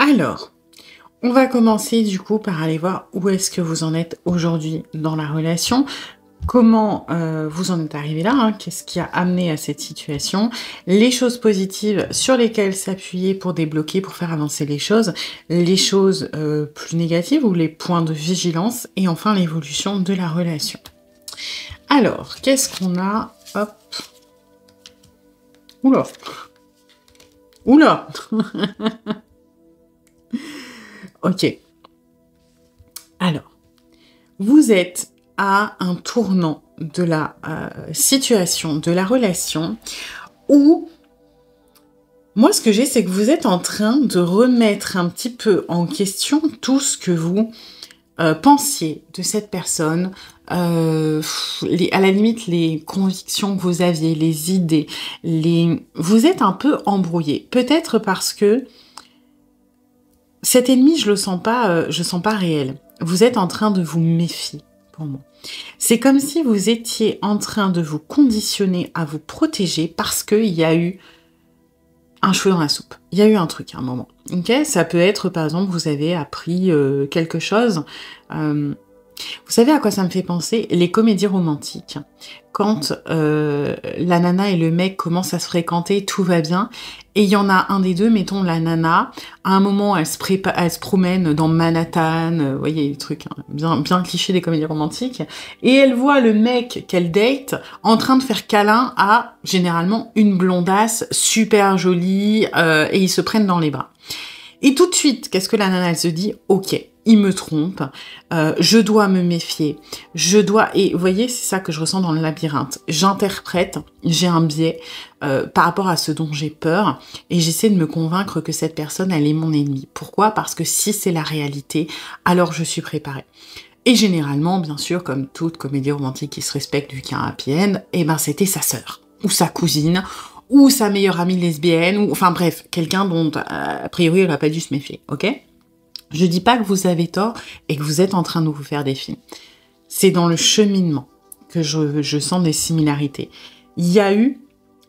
[SPEAKER 1] Alors, on va commencer du coup par aller voir où est-ce que vous en êtes aujourd'hui dans la relation. Comment vous en êtes arrivé là, hein? Qu'est-ce qui a amené à cette situation? Les choses positives sur lesquelles s'appuyer pour débloquer, pour faire avancer les choses. Les choses plus négatives ou les points de vigilance. Et enfin, l'évolution de la relation. Alors, qu'est-ce qu'on a? Hop. Oula. Oula. Ok. Alors, vous êtes à un tournant de la situation, de la relation, où moi ce que j'ai, c'est que vous êtes en train de remettre un petit peu en question tout ce que vous pensiez de cette personne, à la limite les convictions que vous aviez, les idées, vous êtes un peu embrouillé. Peut-être parce que cet ennemi, je sens pas réel. Vous êtes en train de vous méfier. C'est comme si vous étiez en train de vous conditionner à vous protéger parce qu'il y a eu un cheveu dans la soupe. Il y a eu un truc à un moment. Ok, ça peut être, par exemple, vous avez appris quelque chose. Vous savez à quoi ça me fait penser? Les comédies romantiques. Quand la nana et le mec commencent à se fréquenter, tout va bien. Et il y en a un des deux, mettons la nana, à un moment elle se promène dans Manhattan, vous voyez les trucs hein, bien clichés des comédies romantiques, et elle voit le mec qu'elle date en train de faire câlin à, généralement, une blondasse super jolie, et ils se prennent dans les bras. Et tout de suite, qu'est-ce que la nana, elle se dit? Ok, il me trompe, je dois me méfier, et vous voyez, c'est ça que je ressens dans le labyrinthe. J'interprète, j'ai un biais par rapport à ce dont j'ai peur, et j'essaie de me convaincre que cette personne, elle est mon ennemie. Pourquoi? Parce que si c'est la réalité, alors je suis préparée. Et généralement, bien sûr, comme toute comédie romantique qui se respecte vu qu'il y a un happy end, eh ben c'était sa sœur, ou sa cousine, ou sa meilleure amie lesbienne, ou enfin bref, quelqu'un dont a priori elle n'a pas dû se méfier, ok? Je dis pas que vous avez tort et que vous êtes en train de vous faire des films. C'est dans le cheminement que je sens des similarités. Il y a eu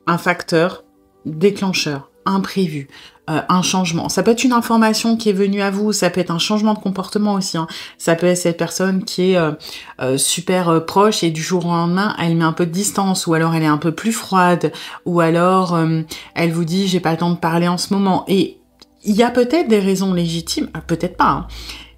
[SPEAKER 1] un facteur déclencheur, imprévu, un changement. Ça peut être une information qui est venue à vous, ça peut être un changement de comportement aussi. Hein. Ça peut être cette personne qui est super proche et du jour au lendemain, elle met un peu de distance, ou alors elle est un peu plus froide, ou alors elle vous dit « j'ai pas le temps de parler en ce moment ». Et il y a peut-être des raisons légitimes, peut-être pas, hein,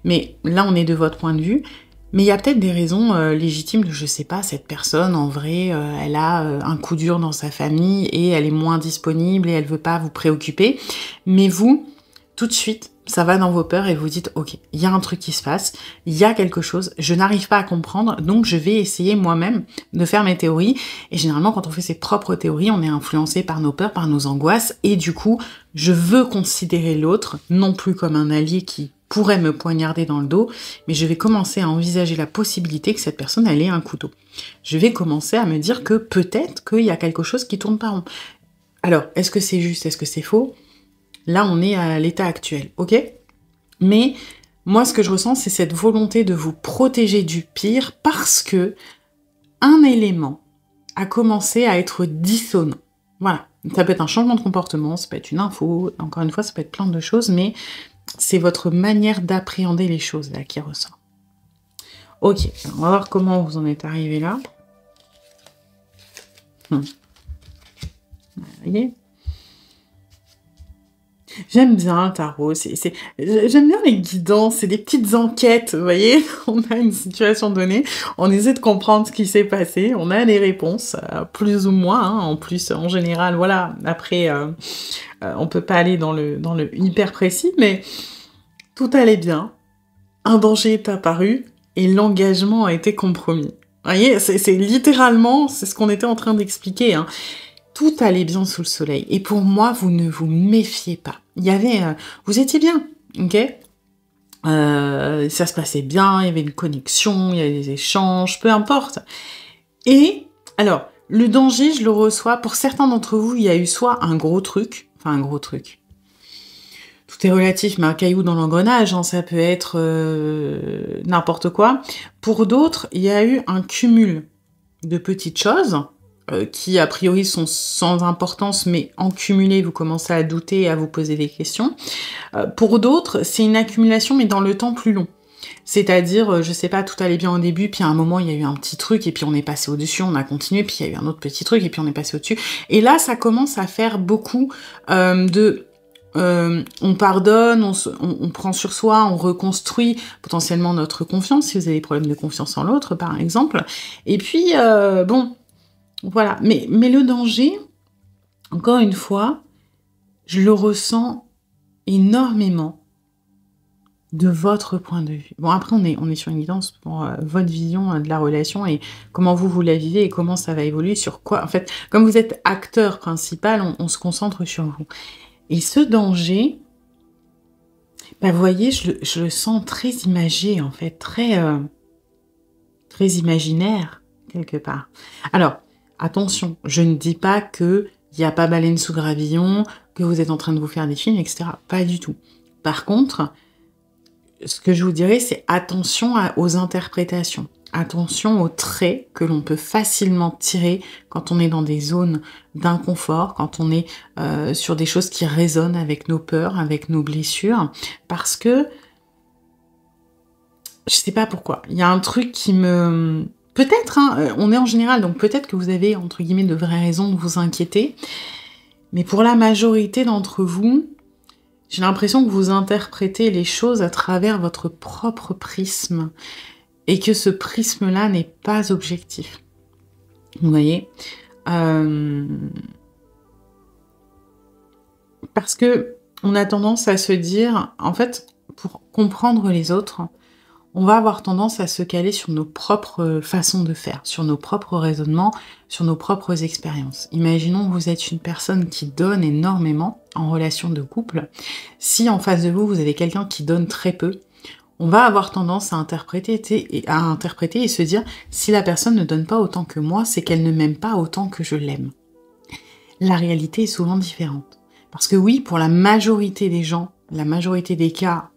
[SPEAKER 1] mais là on est de votre point de vue, mais il y a peut-être des raisons légitimes de, je sais pas, cette personne, en vrai, elle a un coup dur dans sa famille et elle est moins disponible et elle veut pas vous préoccuper, mais vous, tout de suite, ça va dans vos peurs et vous dites « Ok, il y a un truc qui se passe, il y a quelque chose, je n'arrive pas à comprendre, donc je vais essayer moi-même de faire mes théories. » Et généralement, quand on fait ses propres théories, on est influencé par nos peurs, par nos angoisses, et du coup, je veux considérer l'autre, non plus comme un allié qui pourrait me poignarder dans le dos, mais je vais commencer à envisager la possibilité que cette personne, elle ait un couteau. Je vais commencer à me dire que peut-être qu'il y a quelque chose qui tourne pas rond. Alors, est-ce que c'est juste, est-ce que c'est faux? Là, on est à l'état actuel, ok? Mais moi, ce que je ressens, c'est cette volonté de vous protéger du pire parce que un élément a commencé à être dissonant. Voilà. Ça peut être un changement de comportement, ça peut être une info, encore une fois, ça peut être plein de choses, mais c'est votre manière d'appréhender les choses là qui ressort. Ok, on va voir comment vous en êtes arrivé là. Vous voyez ? J'aime bien le tarot, j'aime bien les guidances, c'est des petites enquêtes, vous voyez. On a une situation donnée, on essaie de comprendre ce qui s'est passé, on a des réponses, plus ou moins, hein. En plus, en général, voilà, après, on peut pas aller dans le hyper précis, mais tout allait bien, un danger est apparu, et l'engagement a été compromis. Vous voyez, c'est littéralement, c'est ce qu'on était en train d'expliquer, hein. Tout allait bien sous le soleil. Et pour moi, vous ne vous méfiez pas. Il y avait... vous étiez bien, ok? Ça se passait bien, il y avait une connexion, il y avait des échanges, peu importe. Et, alors, le danger, je le reçois, pour certains d'entre vous, il y a eu soit un gros truc, enfin un gros truc. Tout est relatif, mais un caillou dans l'engrenage, hein, ça peut être n'importe quoi. Pour d'autres, il y a eu un cumul de petites choses, qui a priori sont sans importance, mais en cumulé, vous commencez à douter et à vous poser des questions. Pour d'autres, c'est une accumulation, mais dans le temps plus long. C'est-à-dire, je sais pas, tout allait bien au début, puis à un moment, il y a eu un petit truc, et puis on est passé au-dessus, on a continué, puis il y a eu un autre petit truc, et puis on est passé au-dessus. Et là, ça commence à faire beaucoup on pardonne, on prend sur soi, on reconstruit potentiellement notre confiance, si vous avez des problèmes de confiance en l'autre, par exemple. Et puis, bon, voilà. Mais le danger, encore une fois, je le ressens énormément de votre point de vue. Bon, après, on est sur une guidance pour votre vision de la relation et comment vous la vivez et comment ça va évoluer, sur quoi. En fait, comme vous êtes acteur principal, on se concentre sur vous. Et ce danger, bah, vous voyez, je le sens très imagé, en fait, très imaginaire, quelque part. Alors, attention, je ne dis pas qu'il n'y a pas baleine sous gravillon, que vous êtes en train de vous faire des films, etc. Pas du tout. Par contre, ce que je vous dirais, c'est attention aux interprétations. Attention aux traits que l'on peut facilement tirer quand on est dans des zones d'inconfort, quand on est sur des choses qui résonnent avec nos peurs, avec nos blessures, parce que je sais pas pourquoi. Il y a un truc qui me... Peut-être, hein, on est en général, donc peut-être que vous avez, entre guillemets, de vraies raisons de vous inquiéter, mais pour la majorité d'entre vous, j'ai l'impression que vous interprétez les choses à travers votre propre prisme, et que ce prisme-là n'est pas objectif. Vous voyez, parce que on a tendance à se dire, en fait, pour comprendre les autres, on va avoir tendance à se caler sur nos propres façons de faire, sur nos propres raisonnements, sur nos propres expériences. Imaginons que vous êtes une personne qui donne énormément en relation de couple. Si en face de vous, vous avez quelqu'un qui donne très peu, on va avoir tendance à interpréter et se dire, si la personne ne donne pas autant que moi, c'est qu'elle ne m'aime pas autant que je l'aime. La réalité est souvent différente. Parce que oui, pour la majorité des gens, la majorité des cas,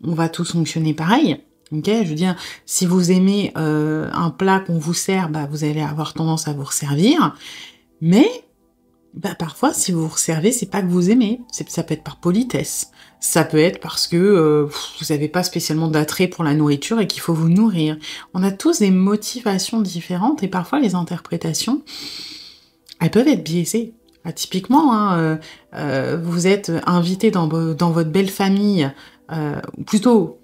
[SPEAKER 1] on va tous fonctionner pareil. Okay, je veux dire, si vous aimez un plat qu'on vous sert, bah, vous allez avoir tendance à vous resservir. Mais bah, parfois, si vous vous resservez, c'est pas que vous aimez. Ça peut être par politesse. Ça peut être parce que vous n'avez pas spécialement d'attrait pour la nourriture et qu'il faut vous nourrir. On a tous des motivations différentes et parfois les interprétations, elles peuvent être biaisées. Ah, typiquement, hein, vous êtes invité dans votre belle famille, plutôt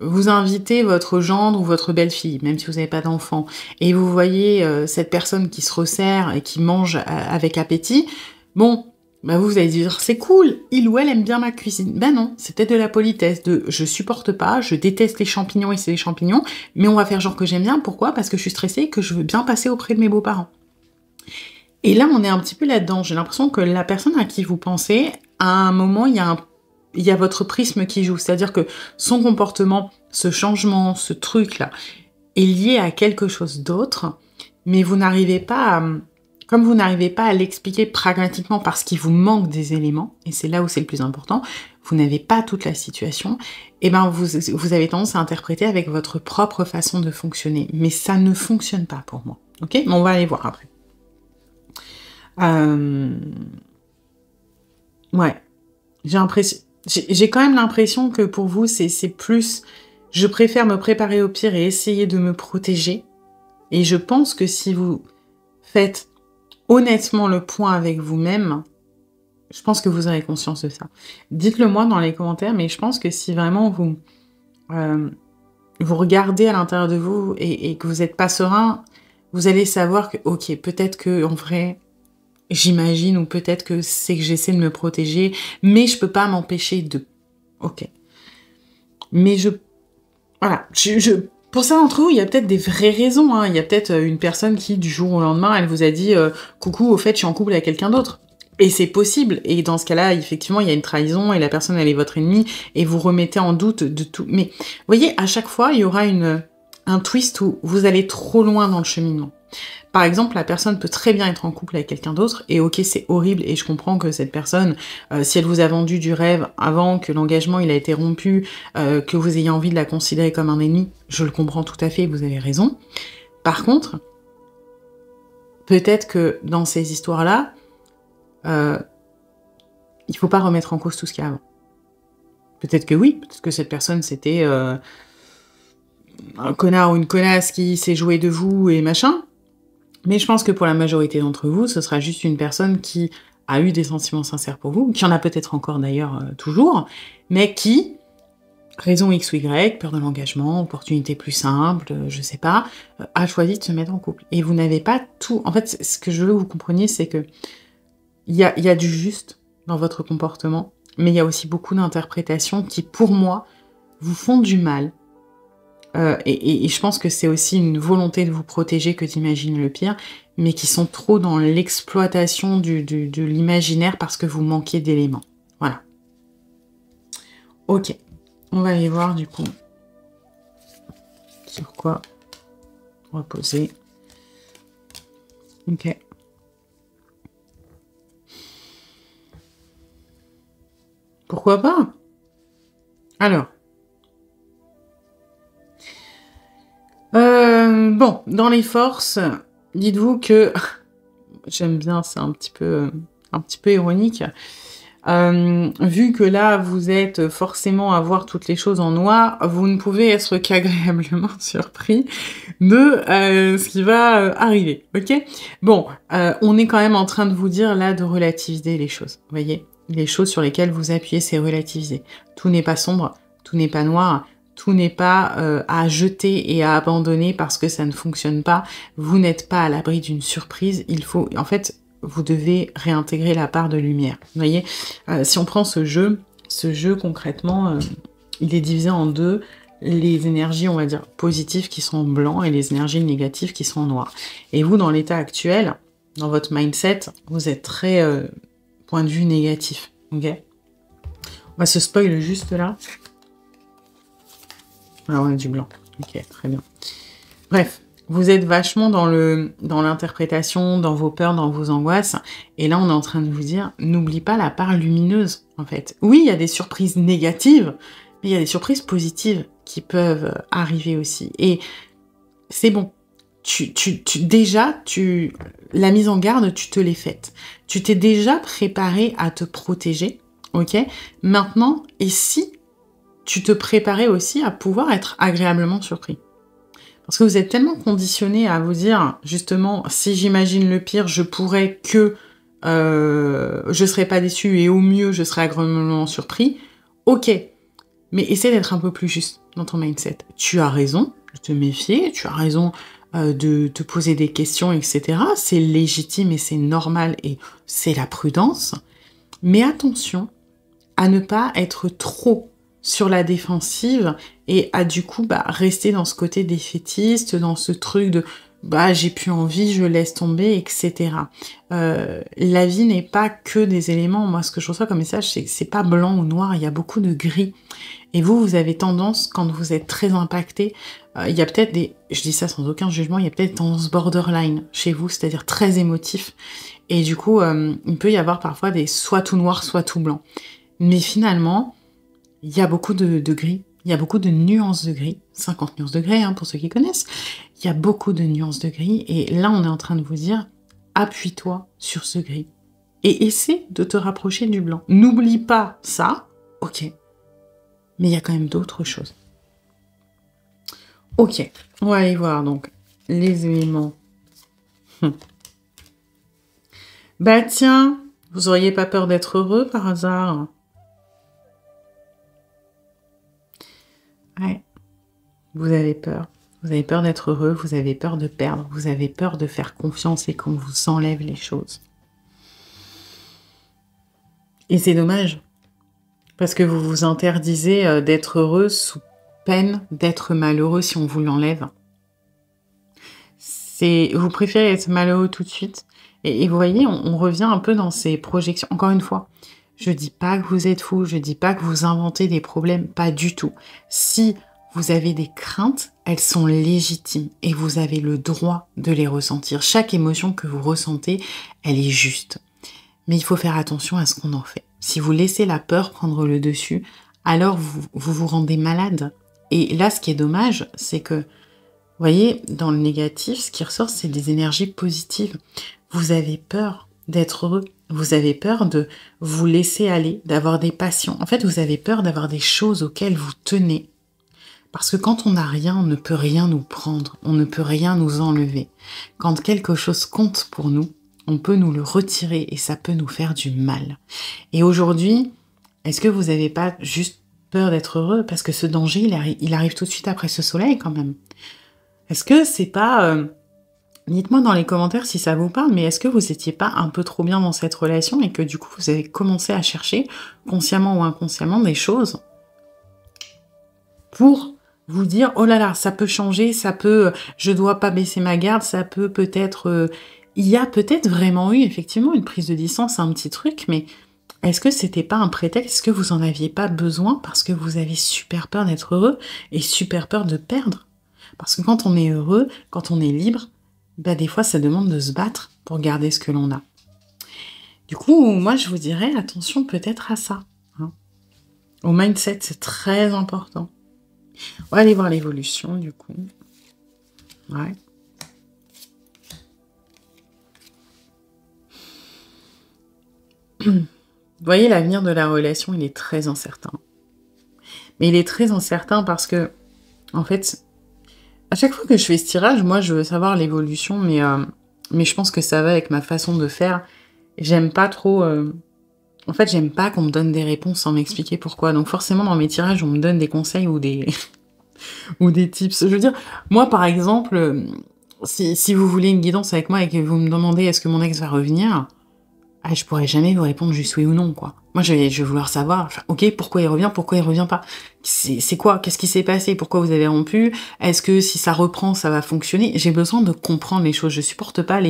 [SPEAKER 1] vous invitez votre gendre ou votre belle-fille, même si vous n'avez pas d'enfant, et vous voyez cette personne qui se resserre et qui mange avec appétit, bon, bah vous allez dire, c'est cool, il ou elle aime bien ma cuisine. Ben non, c'est peut-être de la politesse, je supporte pas, je déteste les champignons et c'est les champignons, mais on va faire genre que j'aime bien, pourquoi? Parce que je suis stressée et que je veux bien passer auprès de mes beaux-parents. Et là, on est un petit peu là-dedans, j'ai l'impression que la personne à qui vous pensez, à un moment, il y a votre prisme qui joue, c'est-à-dire que son comportement, ce changement, ce truc-là, est lié à quelque chose d'autre, mais vous n'arrivez pas à... Comme vous n'arrivez pas à l'expliquer pragmatiquement parce qu'il vous manque des éléments, et c'est là où c'est le plus important, vous n'avez pas toute la situation, et ben vous avez tendance à interpréter avec votre propre façon de fonctionner. Mais ça ne fonctionne pas pour moi, ok? Mais on va aller voir après. Ouais, j'ai quand même l'impression que pour vous, c'est plus... Je préfère me préparer au pire et essayer de me protéger. Et je pense que si vous faites honnêtement le point avec vous-même, je pense que vous aurez conscience de ça. Dites-le moi dans les commentaires, mais je pense que si vraiment vous regardez à l'intérieur de vous et que vous n'êtes pas serein, vous allez savoir que, ok, peut-être que en vrai, j'imagine, ou peut-être que c'est que j'essaie de me protéger, mais je peux pas m'empêcher de... Ok. Mais voilà, pour ça d'entre vous, il y a peut-être des vraies raisons, hein. Il y a peut-être une personne qui, du jour au lendemain, elle vous a dit « Coucou, au fait, je suis en couple avec quelqu'un d'autre ». Et c'est possible. Et dans ce cas-là, effectivement, il y a une trahison et la personne, elle est votre ennemie et vous remettez en doute de tout. Mais vous voyez, à chaque fois, il y aura un twist où vous allez trop loin dans le cheminement. Par exemple, la personne peut très bien être en couple avec quelqu'un d'autre, et ok, c'est horrible, et je comprends que cette personne, si elle vous a vendu du rêve avant que l'engagement il a été rompu, que vous ayez envie de la considérer comme un ennemi, je le comprends tout à fait, vous avez raison. Par contre, peut-être que dans ces histoires-là, il faut pas remettre en cause tout ce qu'il y a avant. Peut-être que oui, peut-être que cette personne c'était... un connard ou une connasse qui s'est joué de vous et machin. Mais je pense que pour la majorité d'entre vous, ce sera juste une personne qui a eu des sentiments sincères pour vous, qui en a peut-être encore d'ailleurs toujours, mais qui, raison X ou Y, peur de l'engagement, opportunité plus simple, je sais pas, a choisi de se mettre en couple. Et vous n'avez pas tout... En fait, ce que je veux que vous compreniez, c'est que il y a du juste dans votre comportement, mais il y a aussi beaucoup d'interprétations qui, pour moi, vous font du mal. Et je pense que c'est aussi une volonté de vous protéger que d'imaginer le pire, mais qui sont trop dans l'exploitation de l'imaginaire parce que vous manquez d'éléments. Voilà. Ok. On va aller voir du coup sur quoi reposer. Ok. Pourquoi pas? Alors. Bon, dans les forces, dites-vous que... J'aime bien, c'est un petit peu ironique. Vu que là, vous êtes forcément à voir toutes les choses en noir, vous ne pouvez être qu'agréablement surpris de ce qui va arriver, ok? Bon, on est quand même en train de vous dire là de relativiser les choses, vous voyez? Les choses sur lesquelles vous appuyez, c'est relativiser. Tout n'est pas sombre, tout n'est pas noir, tout n'est pas à jeter et à abandonner parce que ça ne fonctionne pas. Vous n'êtes pas à l'abri d'une surprise. Il faut, en fait, vous devez réintégrer la part de lumière. Vous voyez, si on prend ce jeu concrètement, il est divisé en deux. Les énergies, on va dire, positives qui sont en blanc et les énergies négatives qui sont en noir. Et vous, dans l'état actuel, dans votre mindset, vous êtes très point de vue négatif. Ok? On va se spoil juste là. Alors, on a du blanc. Ok, très bien. Bref, vous êtes vachement dans l'interprétation, dans vos peurs, dans vos angoisses. Et là, on est en train de vous dire, n'oublie pas la part lumineuse, en fait. Oui, il y a des surprises négatives, mais il y a des surprises positives qui peuvent arriver aussi. Et c'est bon. La mise en garde, tu te l'es faite. Tu t'es déjà préparé à te protéger, ok? Maintenant, et si tu te préparais aussi à pouvoir être agréablement surpris? Parce que vous êtes tellement conditionné à vous dire, justement, si j'imagine le pire, je pourrais que je serais pas déçu et au mieux, je serais agréablement surpris. Ok, mais essaie d'être un peu plus juste dans ton mindset. Tu as raison de te méfier, tu as raison de te poser des questions, etc. C'est légitime et c'est normal et c'est la prudence. Mais attention à ne pas être trop sur la défensive et à du coup rester dans ce côté défaitiste, dans ce truc de j'ai plus envie, je laisse tomber, etc. La vie n'est pas que des éléments. Moi, ce que je reçois comme message, c'est que c'est pas blanc ou noir, il y a beaucoup de gris. Et vous avez tendance, quand vous êtes très impacté, il y a peut-être je dis ça sans aucun jugement, il y a peut-être tendance borderline chez vous, c'est-à-dire très émotif. Et du coup, il peut y avoir parfois des soit tout noir, soit tout blanc. Mais finalement, il y a beaucoup de gris, il y a beaucoup de nuances de gris, 50 nuances de gris pour ceux qui connaissent, il y a beaucoup de nuances de gris, et là on est en train de vous dire, appuie-toi sur ce gris, et essaie de te rapprocher du blanc. N'oublie pas ça, ok, mais il y a quand même d'autres choses. Ok, on va aller voir donc les éléments. Bah tiens, vous auriez pas peur d'être heureux par hasard? Ouais, vous avez peur. Vous avez peur d'être heureux, vous avez peur de perdre, vous avez peur de faire confiance et qu'on vous enlève les choses. Et c'est dommage, parce que vous vous interdisez d'être heureux sous peine d'être malheureux si on vous l'enlève. Vous préférez être malheureux tout de suite. Et vous voyez, on revient un peu dans ces projections. Encore une fois, je dis pas que vous êtes fou, je dis pas que vous inventez des problèmes, pas du tout. Si vous avez des craintes, elles sont légitimes et vous avez le droit de les ressentir. Chaque émotion que vous ressentez, elle est juste. Mais il faut faire attention à ce qu'on en fait. Si vous laissez la peur prendre le dessus, alors vous rendez malade. Et là, ce qui est dommage, c'est que, vous voyez, dans le négatif, ce qui ressort, c'est des énergies positives. Vous avez peur d'être heureux. Vous avez peur de vous laisser aller, d'avoir des passions. En fait, vous avez peur d'avoir des choses auxquelles vous tenez. Parce que quand on n'a rien, on ne peut rien nous prendre, on ne peut rien nous enlever. Quand quelque chose compte pour nous, on peut nous le retirer et ça peut nous faire du mal. Et aujourd'hui, est-ce que vous n'avez pas juste peur d'être heureux? Parce que ce danger, il arrive tout de suite après ce soleil quand même. Est-ce que c'est pas... dites-moi dans les commentaires si ça vous parle, mais est-ce que vous étiez pas un peu trop bien dans cette relation et que du coup vous avez commencé à chercher, consciemment ou inconsciemment, des choses pour vous dire, oh là là, ça peut changer, ça peut, je dois pas baisser ma garde, ça peut peut-être... il y a peut-être vraiment eu effectivement une prise de distance, un petit truc, mais est-ce que c'était pas un prétexte? Est-ce que vous en aviez pas besoin parce que vous avez super peur d'être heureux et super peur de perdre? Parce que quand on est heureux, quand on est libre, bah des fois ça demande de se battre pour garder ce que l'on a. Du coup, moi je vous dirais attention peut-être à ça. Hein. Au mindset, c'est très important. On va aller voir l'évolution du coup. Ouais. Vous voyez, l'avenir de la relation, il est très incertain. Mais il est très incertain parce que, en fait, à chaque fois que je fais ce tirage, moi, je veux savoir l'évolution, mais je pense que ça va avec ma façon de faire. J'aime pas trop... En fait, j'aime pas qu'on me donne des réponses sans m'expliquer pourquoi. Donc forcément, dans mes tirages, on me donne des conseils ou des... ou des tips. Je veux dire, moi, par exemple, si vous voulez une guidance avec moi et que vous me demandez est-ce que mon ex va revenir... Ah, je pourrais jamais vous répondre juste oui ou non, quoi. Moi, je vais vouloir savoir, enfin, ok, pourquoi il revient pas? C'est quoi? Qu'est-ce qui s'est passé? Pourquoi vous avez rompu? Est-ce que si ça reprend, ça va fonctionner? J'ai besoin de comprendre les choses. Je supporte pas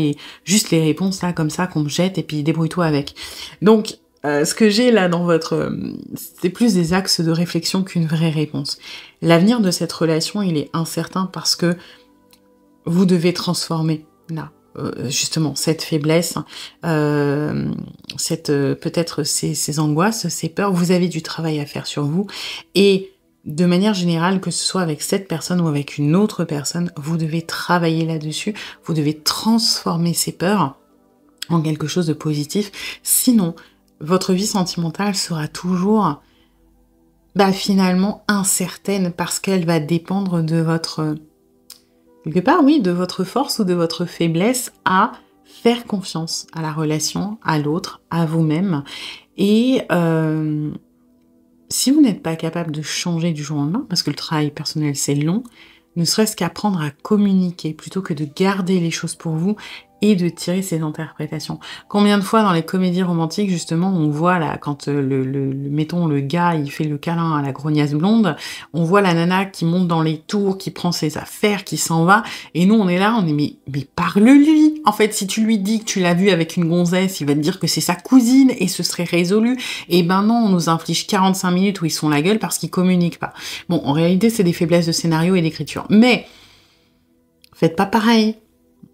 [SPEAKER 1] juste les réponses, là, comme ça, qu'on me jette et puis débrouille-toi avec. Donc, ce que j'ai là dans votre... c'est plus des axes de réflexion qu'une vraie réponse. L'avenir de cette relation, il est incertain parce que vous devez transformer, là. Justement cette faiblesse, peut-être ces angoisses, ces peurs, vous avez du travail à faire sur vous et de manière générale, que ce soit avec cette personne ou avec une autre personne, vous devez travailler là-dessus, vous devez transformer ces peurs en quelque chose de positif, sinon votre vie sentimentale sera toujours finalement incertaine parce qu'elle va dépendre de votre... quelque part, oui, de votre force ou de votre faiblesse à faire confiance à la relation, à l'autre, à vous-même. Et si vous n'êtes pas capable de changer du jour au lendemain, parce que le travail personnel, c'est long, ne serait-ce qu'apprendre à communiquer plutôt que de garder les choses pour vous et de tirer ses interprétations. Combien de fois dans les comédies romantiques, justement, on voit là, quand mettons, le gars, il fait le câlin à la grognasse blonde, on voit la nana qui monte dans les tours, qui prend ses affaires, qui s'en va, et nous, on est là, on est, mais parle-lui! En fait, si tu lui dis que tu l'as vu avec une gonzesse, il va te dire que c'est sa cousine, et ce serait résolu. Et ben non, on nous inflige 45 minutes où ils sont la gueule parce qu'ils communiquent pas. Bon, en réalité, c'est des faiblesses de scénario et d'écriture. Mais, faites pas pareil,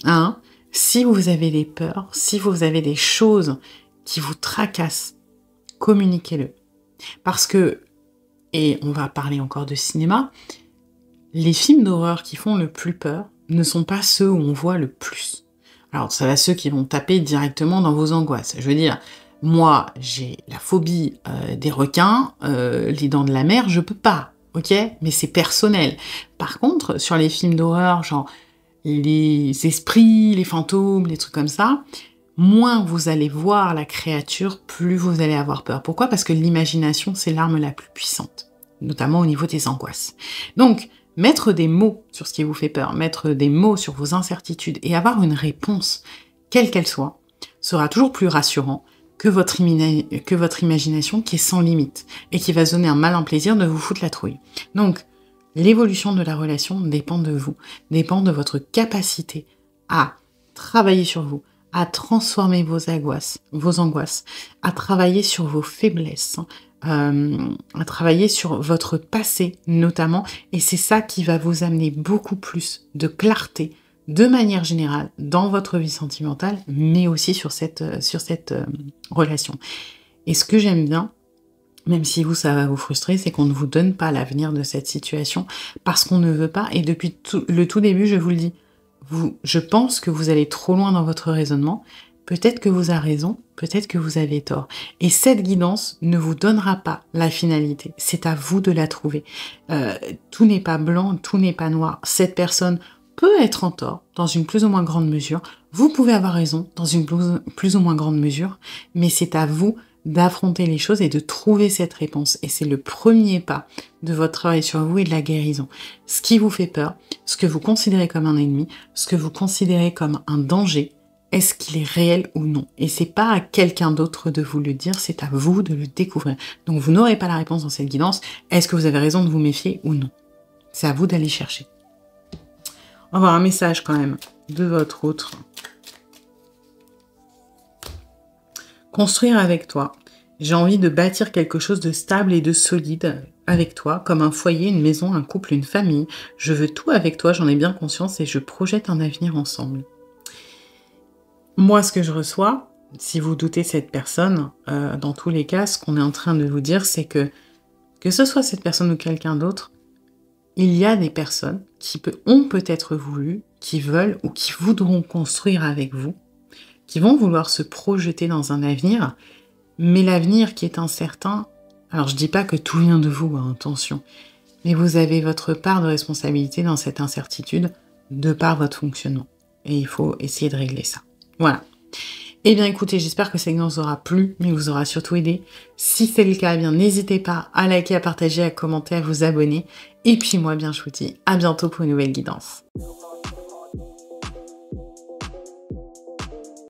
[SPEAKER 1] hein? Si vous avez des peurs, si vous avez des choses qui vous tracassent, communiquez-le. Parce que, et on va parler encore de cinéma, les films d'horreur qui font le plus peur ne sont pas ceux où on voit le plus. Alors, ça va ceux qui vont taper directement dans vos angoisses. Je veux dire, moi, j'ai la phobie des requins, les dents de la mer, je peux pas, ok? Mais c'est personnel. Par contre, sur les films d'horreur, genre les esprits, les fantômes, les trucs comme ça, moins vous allez voir la créature, plus vous allez avoir peur. Pourquoi? Parce que l'imagination, c'est l'arme la plus puissante, notamment au niveau des angoisses. Donc, mettre des mots sur ce qui vous fait peur, mettre des mots sur vos incertitudes et avoir une réponse, quelle qu'elle soit, sera toujours plus rassurant que votre imagination qui est sans limite et qui va se donner un malin plaisir de vous foutre la trouille. Donc, l'évolution de la relation dépend de vous, dépend de votre capacité à travailler sur vous, à transformer vos angoisses, à travailler sur vos faiblesses, à travailler sur votre passé notamment, et c'est ça qui va vous amener beaucoup plus de clarté de manière générale dans votre vie sentimentale, mais aussi sur cette relation. Et ce que j'aime bien, même si ça va vous frustrer, c'est qu'on ne vous donne pas l'avenir de cette situation parce qu'on ne veut pas. Et depuis le tout début, je vous le dis, je pense que vous allez trop loin dans votre raisonnement peut-être que vous avez raison, peut-être que vous avez tort. Et cette guidance ne vous donnera pas la finalité. C'est à vous de la trouver. Tout n'est pas blanc, tout n'est pas noir. Cette personne peut être en tort dans une plus ou moins grande mesure. Vous pouvez avoir raison dans une plus ou moins grande mesure, mais c'est à vous d'affronter les choses et de trouver cette réponse. Et c'est le premier pas de votre travail sur vous et de la guérison. Ce qui vous fait peur, ce que vous considérez comme un ennemi, ce que vous considérez comme un danger, est-ce qu'il est réel ou non? Et c'est pas à quelqu'un d'autre de vous le dire, c'est à vous de le découvrir. Donc vous n'aurez pas la réponse dans cette guidance. Est-ce que vous avez raison de vous méfier ou non? C'est à vous d'aller chercher. On va avoir un message quand même de votre autre. Construire avec toi. J'ai envie de bâtir quelque chose de stable et de solide avec toi, comme un foyer, une maison, un couple, une famille. Je veux tout avec toi, j'en ai bien conscience et je projette un avenir ensemble. Moi, ce que je reçois, si vous doutez cette personne, dans tous les cas, ce qu'on est en train de vous dire, c'est que ce soit cette personne ou quelqu'un d'autre, il y a des personnes qui ont peut-être voulu, qui veulent ou qui voudront construire avec vous, qui vont vouloir se projeter dans un avenir, mais l'avenir qui est incertain, alors je dis pas que tout vient de vous, hein, attention, mais vous avez votre part de responsabilité dans cette incertitude de par votre fonctionnement. Et il faut essayer de régler ça. Voilà. Eh bien écoutez, j'espère que cette guidance vous aura plu, mais vous aura surtout aidé. Si c'est le cas, eh bien n'hésitez pas à liker, à partager, à commenter, à vous abonner. Et puis moi, bien je vous dis à bientôt pour une nouvelle guidance.